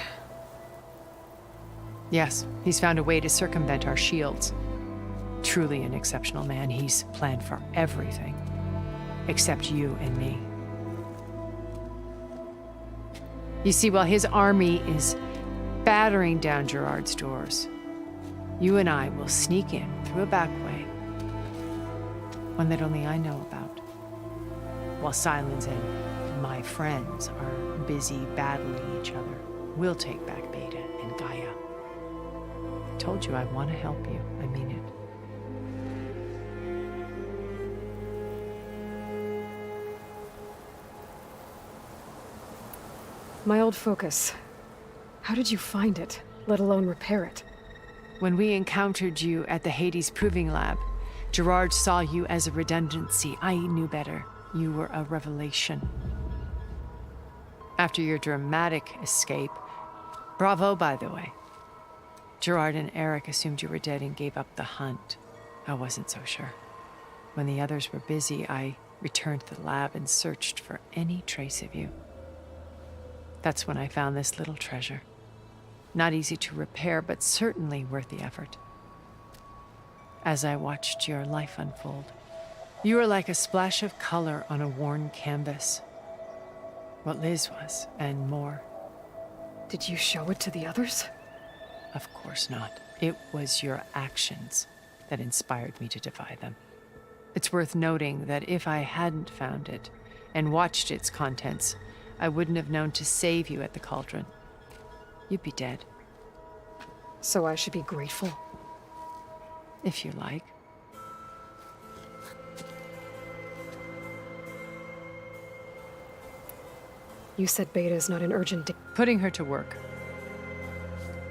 Yes, he's found a way to circumvent our shields. Truly an exceptional man. He's planned for everything. Except you and me. You see, while his army is battering down Gerard's doors, you and I will sneak in through a back way, one that only I know about, while Silence and my friends are busy battling each other. We'll take back Beta and Gaia. I told you I want to help you. I mean it. My old focus. How did you find it, let alone repair it? When we encountered you at the Hades Proving Lab, Gerard saw you as a redundancy. I knew better. You were a revelation. After your dramatic escape, bravo, by the way. Gerard and Eric assumed you were dead and gave up the hunt. I wasn't so sure. When the others were busy, I returned to the lab and searched for any trace of you. That's when I found this little treasure. Not easy to repair, but certainly worth the effort. As I watched your life unfold, you were like a splash of color on a worn canvas. What Liz was, and more. Did you show it to the others? Of course not. It was your actions that inspired me to defy them. It's worth noting that if I hadn't found it and watched its contents, I wouldn't have known to save you at the cauldron. You'd be dead. So I should be grateful? if you like. You said Beta is not an urgent Putting her to work.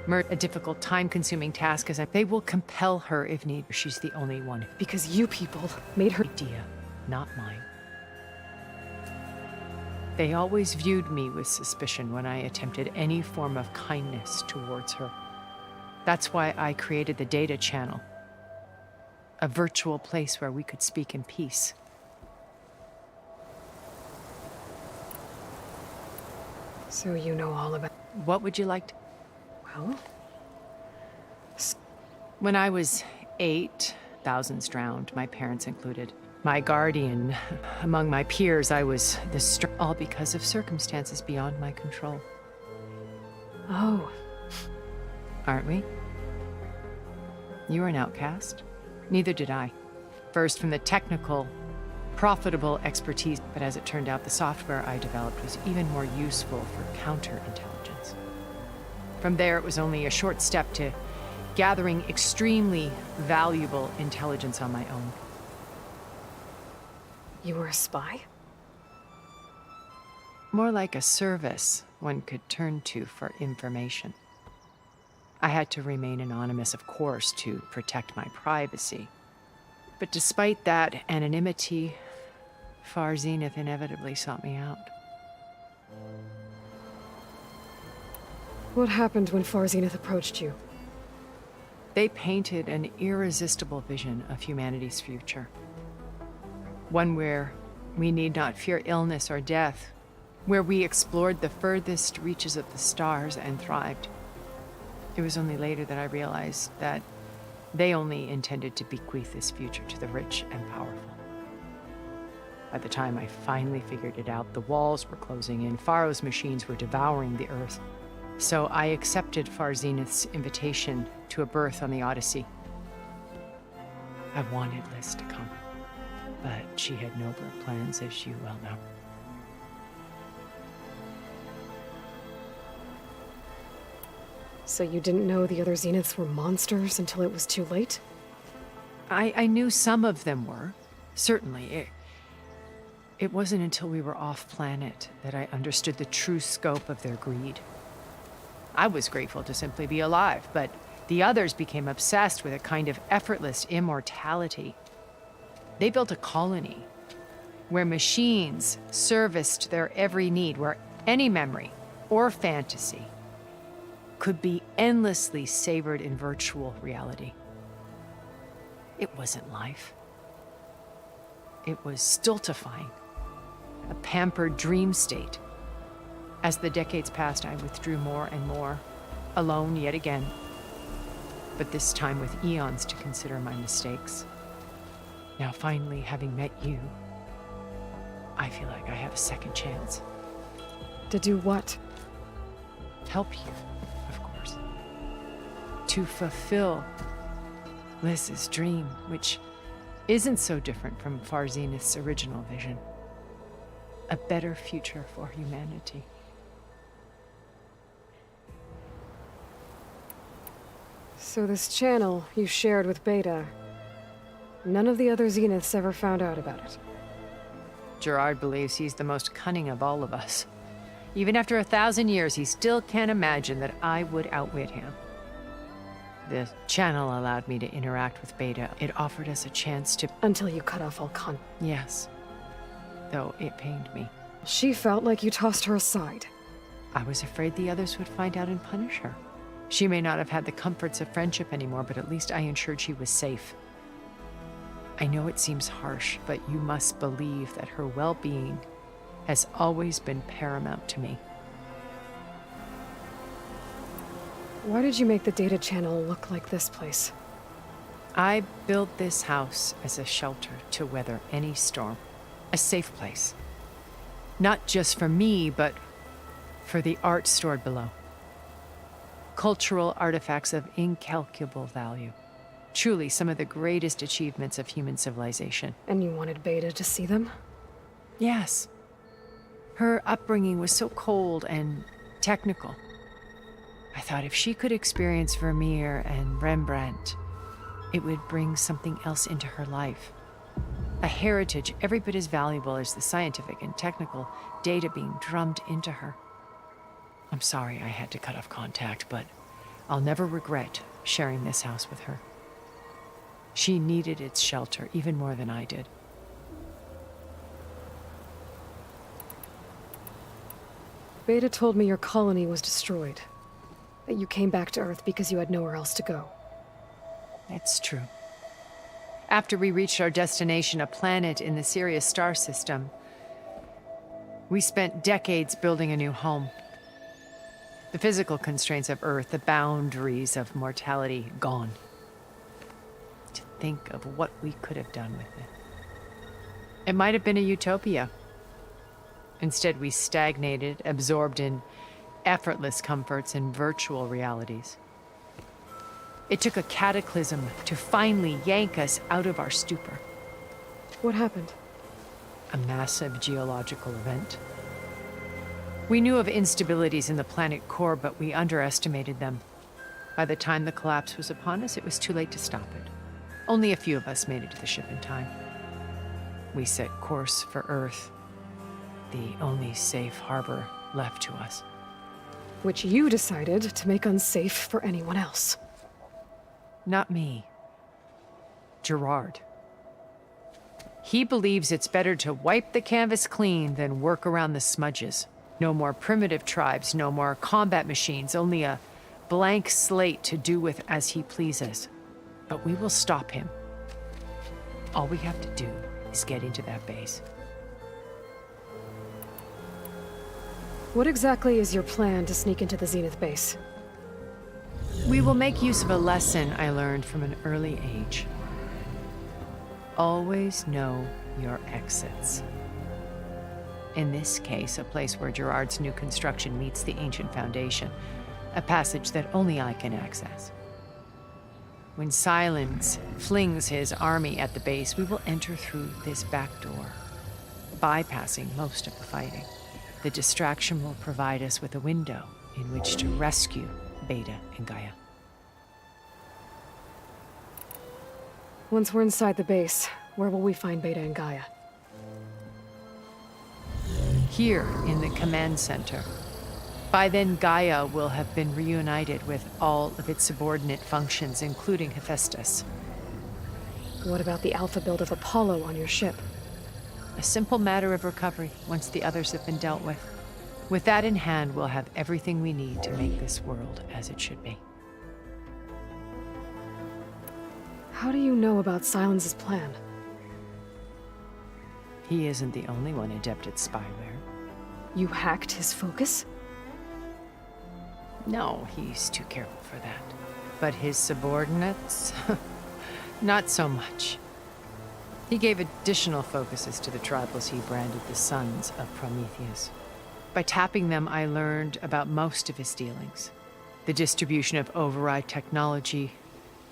A difficult, time-consuming task, as they will compel her if need. She's the only one. Because you people made her idea, not mine. They always viewed me with suspicion when I attempted any form of kindness towards her. That's why I created the data channel. A virtual place where we could speak in peace. So you know all about... What would you like to... Well... When I was 8, thousands drowned, my parents included. My guardian, among my peers, I was all because of circumstances beyond my control. Oh. Aren't we? You were an outcast. Neither did I. First, from the technical, profitable expertise, but as it turned out, the software I developed was even more useful for counterintelligence. From there, it was only a short step to gathering extremely valuable intelligence on my own. You were a spy? More like a service one could turn to for information. I had to remain anonymous, of course, to protect my privacy. But despite that anonymity, Far Zenith inevitably sought me out. What happened when Far Zenith approached you? They painted an irresistible vision of humanity's future. One where we need not fear illness or death, where we explored the furthest reaches of the stars and thrived. It was only later that I realized that they only intended to bequeath this future to the rich and powerful. By the time I finally figured it out, the walls were closing in, Pharaoh's machines were devouring the Earth. So I accepted Far Zenith's invitation to a berth on the Odyssey. I wanted Liz to come, but she had nobler plans, as you well know. So you didn't know the other Zeniths were monsters until it was too late? I knew some of them were, certainly. It wasn't until we were off-planet that I understood the true scope of their greed. I was grateful to simply be alive, but the others became obsessed with a kind of effortless immortality. They built a colony where machines serviced their every need, where any memory or fantasy could be endlessly savored in virtual reality. It wasn't life. It was stultifying, a pampered dream state. As the decades passed, I withdrew more and more, alone yet again, but this time with eons to consider my mistakes. Now finally, having met you, I feel like I have a second chance. To do what? Help you, of course. To fulfill Liz's dream, which isn't so different from Far Zenith's original vision. A better future for humanity. So this channel you shared with Beta, none of the other Zeniths ever found out about it? Gerard believes he's the most cunning of all of us. Even after 1,000 years, he still can't imagine that I would outwit him. The channel allowed me to interact with Beta. It offered us a chance to... Until you cut off all Yes. Though it pained me. She felt like you tossed her aside. I was afraid the others would find out and punish her. She may not have had the comforts of friendship anymore, but at least I ensured she was safe. I know it seems harsh, but you must believe that her well-being has always been paramount to me. Why did you make the data channel look like this place? I built this house as a shelter to weather any storm. A safe place. Not just for me, but for the art stored below. Cultural artifacts of incalculable value. Truly some of the greatest achievements of human civilization. And you wanted Beta to see them? Yes. Her upbringing was so cold and technical. I thought if she could experience Vermeer and Rembrandt, it would bring something else into her life. A heritage every bit as valuable as the scientific and technical data being drummed into her. I'm sorry I had to cut off contact, but I'll never regret sharing this house with her. She needed its shelter even more than I did. Beta told me your colony was destroyed. That you came back to Earth because you had nowhere else to go. It's true. After we reached our destination, a planet in the Sirius star system, we spent decades building a new home. The physical constraints of Earth, the boundaries of mortality, gone. To think of what we could have done with it. It might have been a utopia. Instead, we stagnated, absorbed in effortless comforts and virtual realities. It took a cataclysm to finally yank us out of our stupor. What happened? A massive geological event. We knew of instabilities in the planet core, but we underestimated them. By the time the collapse was upon us, it was too late to stop it. Only a few of us made it to the ship in time. We set course for Earth, the only safe harbor left to us. Which you decided to make unsafe for anyone else. Not me. Gerard. He believes it's better to wipe the canvas clean than work around the smudges. No more primitive tribes, no more combat machines, only a blank slate to do with as he pleases. But we will stop him. All we have to do is get into that base. What exactly is your plan to sneak into the Zenith base? We will make use of a lesson I learned from an early age. Always know your exits. In this case, a place where Gerard's new construction meets the ancient foundation, a passage that only I can access. When Silence flings his army at the base, we will enter through this back door, bypassing most of the fighting. The distraction will provide us with a window in which to rescue Beta and Gaia. Once we're inside the base, where will we find Beta and Gaia? Here in the command center. By then, Gaia will have been reunited with all of its subordinate functions, including Hephaestus. What about the alpha build of Apollo on your ship? A simple matter of recovery once the others have been dealt with. With that in hand, we'll have everything we need to make this world as it should be. How do you know about Silence's plan? He isn't the only one adept at spyware. You hacked his focus? No, he's too careful for that. But his subordinates? Not so much. He gave additional focuses to the tribals he branded the Sons of Prometheus. By tapping them, I learned about most of his dealings. The distribution of override technology,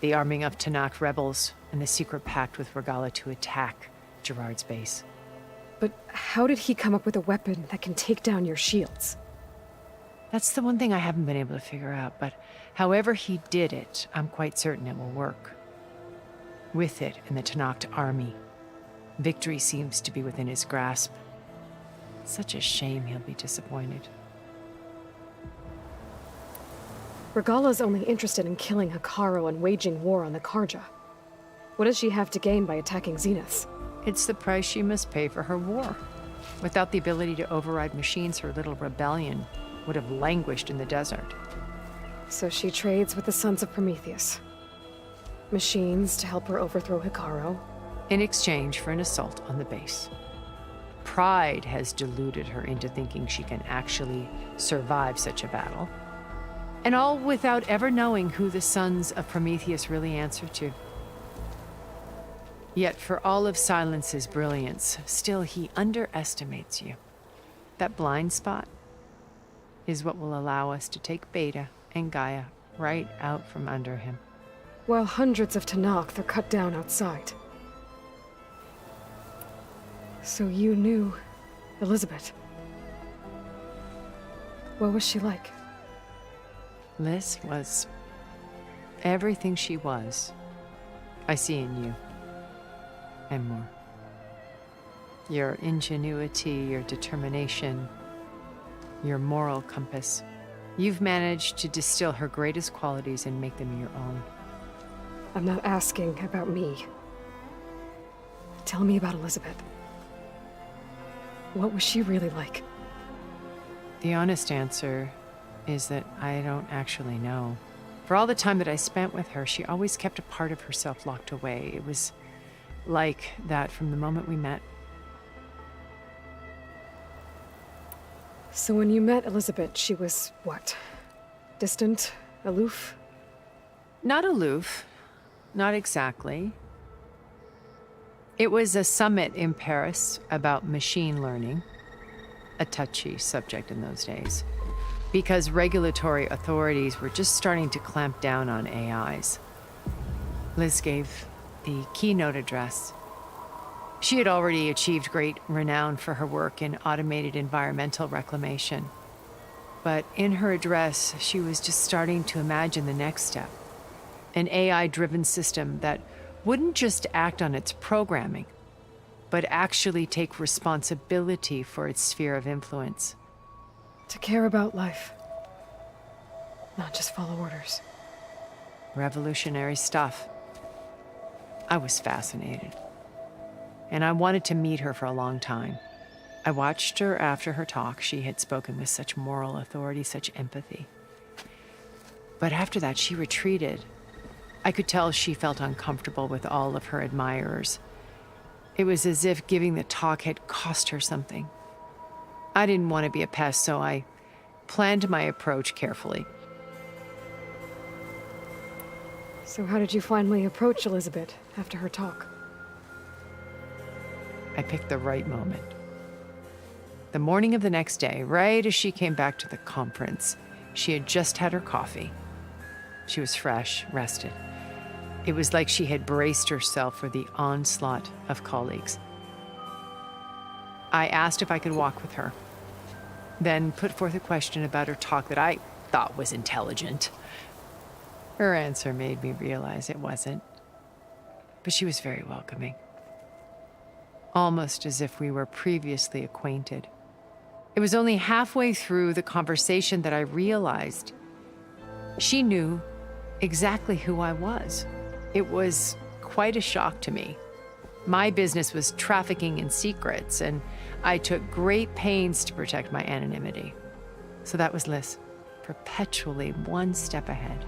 the arming of Tanakh rebels, and the secret pact with Regala to attack Gerard's base. But how did he come up with a weapon that can take down your shields? That's the one thing I haven't been able to figure out, but however he did it, I'm quite certain it will work. With it and the Tanakh army, victory seems to be within his grasp. Such a shame he'll be disappointed. Regala's only interested in killing Hekarro and waging war on the Karja. What does she have to gain by attacking Zeniths? It's the price she must pay for her war. Without the ability to override machines, her little rebellion would have languished in the desert. So she trades with the Sons of Prometheus. Machines to help her overthrow Hekarro. In exchange for an assault on the base. Pride has deluded her into thinking she can actually survive such a battle. And all without ever knowing who the Sons of Prometheus really answer to. Yet for all of Silence's brilliance, still he underestimates you. That blind spot is what will allow us to take Beta and Gaia right out from under him. While hundreds of Tanakh are cut down outside. So you knew Elizabeth. What was she like? Liz was everything she was I see in you. And more. Your ingenuity, your determination, your moral compass. You've managed to distill her greatest qualities and make them your own. I'm not asking about me. Tell me about Elizabeth. What was she really like? The honest answer is that I don't actually know. For all the time that I spent with her, she always kept a part of herself locked away. It was like that from the moment we met. So when you met Elizabeth, she was what? Distant? Aloof? Not aloof. Not exactly. It was a summit in Paris about machine learning, a touchy subject in those days, because regulatory authorities were just starting to clamp down on AIs. Liz gave the keynote address. She had already achieved great renown for her work in automated environmental reclamation. But in her address, she was just starting to imagine the next step, an AI-driven system that wouldn't just act on its programming, but actually take responsibility for its sphere of influence. To care about life, not just follow orders. Revolutionary stuff. I was fascinated. And I wanted to meet her for a long time. I watched her after her talk. She had spoken with such moral authority, such empathy. But after that, she retreated. I could tell she felt uncomfortable with all of her admirers. It was as if giving the talk had cost her something. I didn't want to be a pest, so I planned my approach carefully. So how did you finally approach Elizabeth after her talk? I picked the right moment. The morning of the next day, right as she came back to the conference, she had just had her coffee. She was fresh, rested. It was like she had braced herself for the onslaught of colleagues. I asked if I could walk with her, then put forth a question about her talk that I thought was intelligent. Her answer made me realize it wasn't, but she was very welcoming. Almost as if we were previously acquainted. It was only halfway through the conversation that I realized she knew exactly who I was. It was quite a shock to me. My business was trafficking in secrets, and I took great pains to protect my anonymity. So that was Liz, perpetually one step ahead.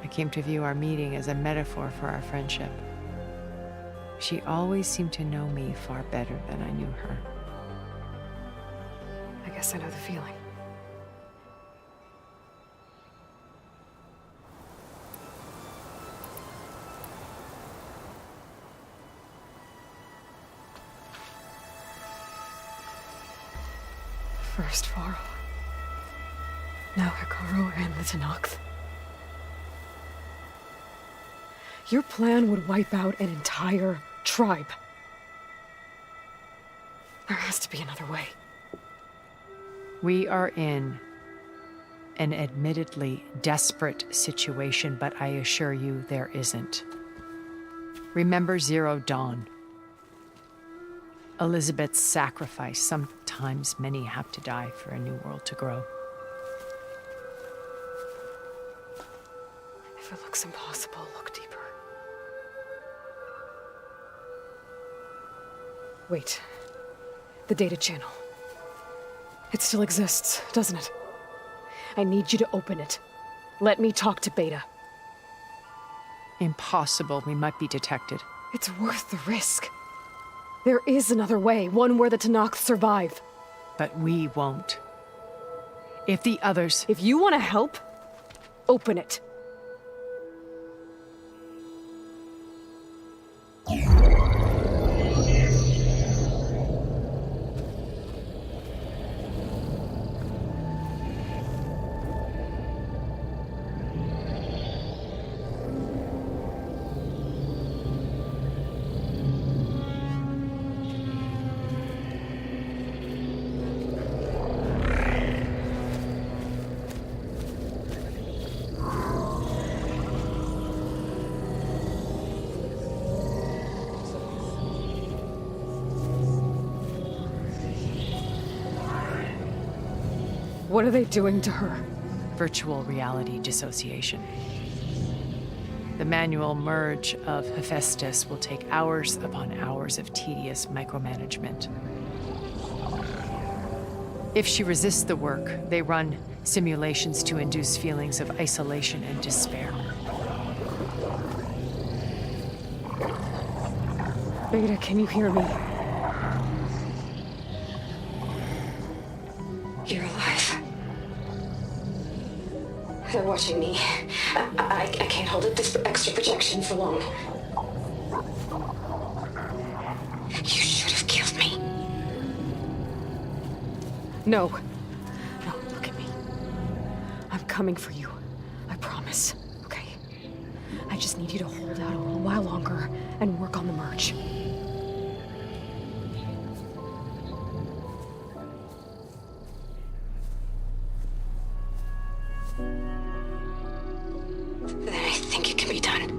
I came to view our meeting as a metaphor for our friendship. She always seemed to know me far better than I knew her. I guess I know the feeling. First Varl, now Hikaru and the Tenakth. Your plan would wipe out an entire tribe. There has to be another way. We are in an admittedly desperate situation, but I assure you there isn't. Remember Zero Dawn. Elizabeth's sacrifice. Sometimes many have to die for a new world to grow. If it looks impossible, look deeper. Wait. The data channel. It still exists, doesn't it? I need you to open it. Let me talk to Beta. Impossible. We might be detected. It's worth the risk. There is another way, one where the Tenakth survive. But we won't. If the others... If you want to help, open it. What are they doing to her? Virtual reality dissociation. The manual merge of Hephaestus will take hours upon hours of tedious micromanagement. If she resists the work, they run simulations to induce feelings of isolation and despair. Beta, can you hear me? You're alive. They're watching me. I can't hold up this extra projection for long. You should have killed me. No. No, look at me. I'm coming for you. I promise. Okay? I just need you to hold out a little while longer and work on the merge. Then I think it can be done.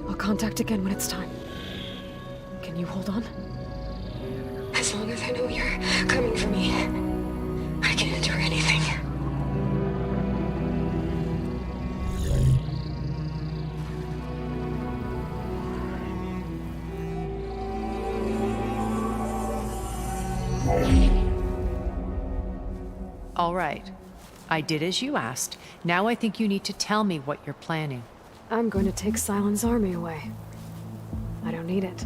I'll contact again when it's time. Can you hold on? As long as I know you're coming for me, I can endure anything. All right. I did as you asked. Now I think you need to tell me what you're planning. I'm going to take Silen's army away. I don't need it.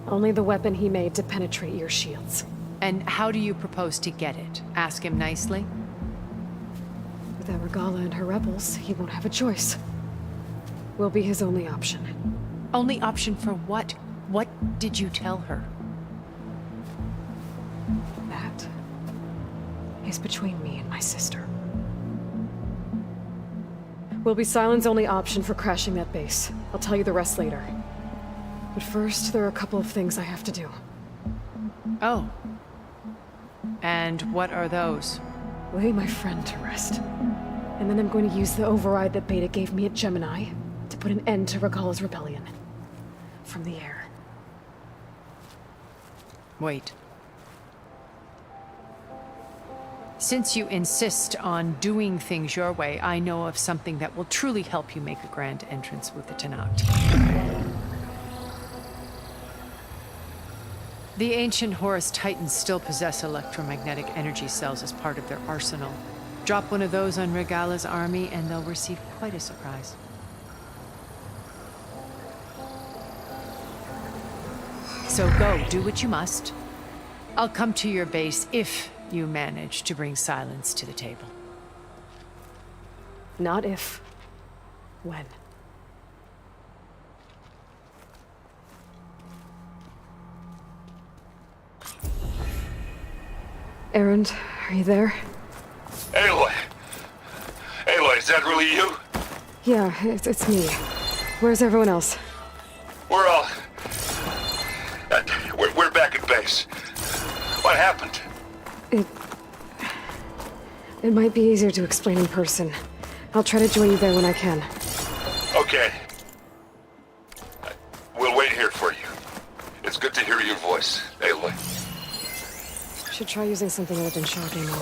Only the weapon he made to penetrate your shields. And how do you propose to get it? Ask him nicely? Without Regala and her rebels, he won't have a choice. We'll be his only option. Only option for what? What did you tell her? That is between me and my sister. Will be Silen's only option for crashing that base. I'll tell you the rest later. But first, there are a couple of things I have to do. Oh. And what are those? Lay my friend to rest. And then I'm going to use the override that Beta gave me at Gemini to put an end to Regala's rebellion. From the air. Wait. Since you insist on doing things your way, I know of something that will truly help you make a grand entrance with the Tenakth. The ancient Horus Titans still possess electromagnetic energy cells as part of their arsenal. Drop one of those on Regala's army and they'll receive quite a surprise. So go, do what you must. I'll come to your base if you manage to bring silence to the table. Not if. When. Erend, are you there? Aloy! Aloy, is that really you? Yeah, it's me. Where's everyone else? We're all... we're back at base. What happened? It might be easier to explain in person. I'll try to join you there when I can. Okay. We'll wait here for you. It's good to hear your voice, Aloy. Should try using something other than shock ammo.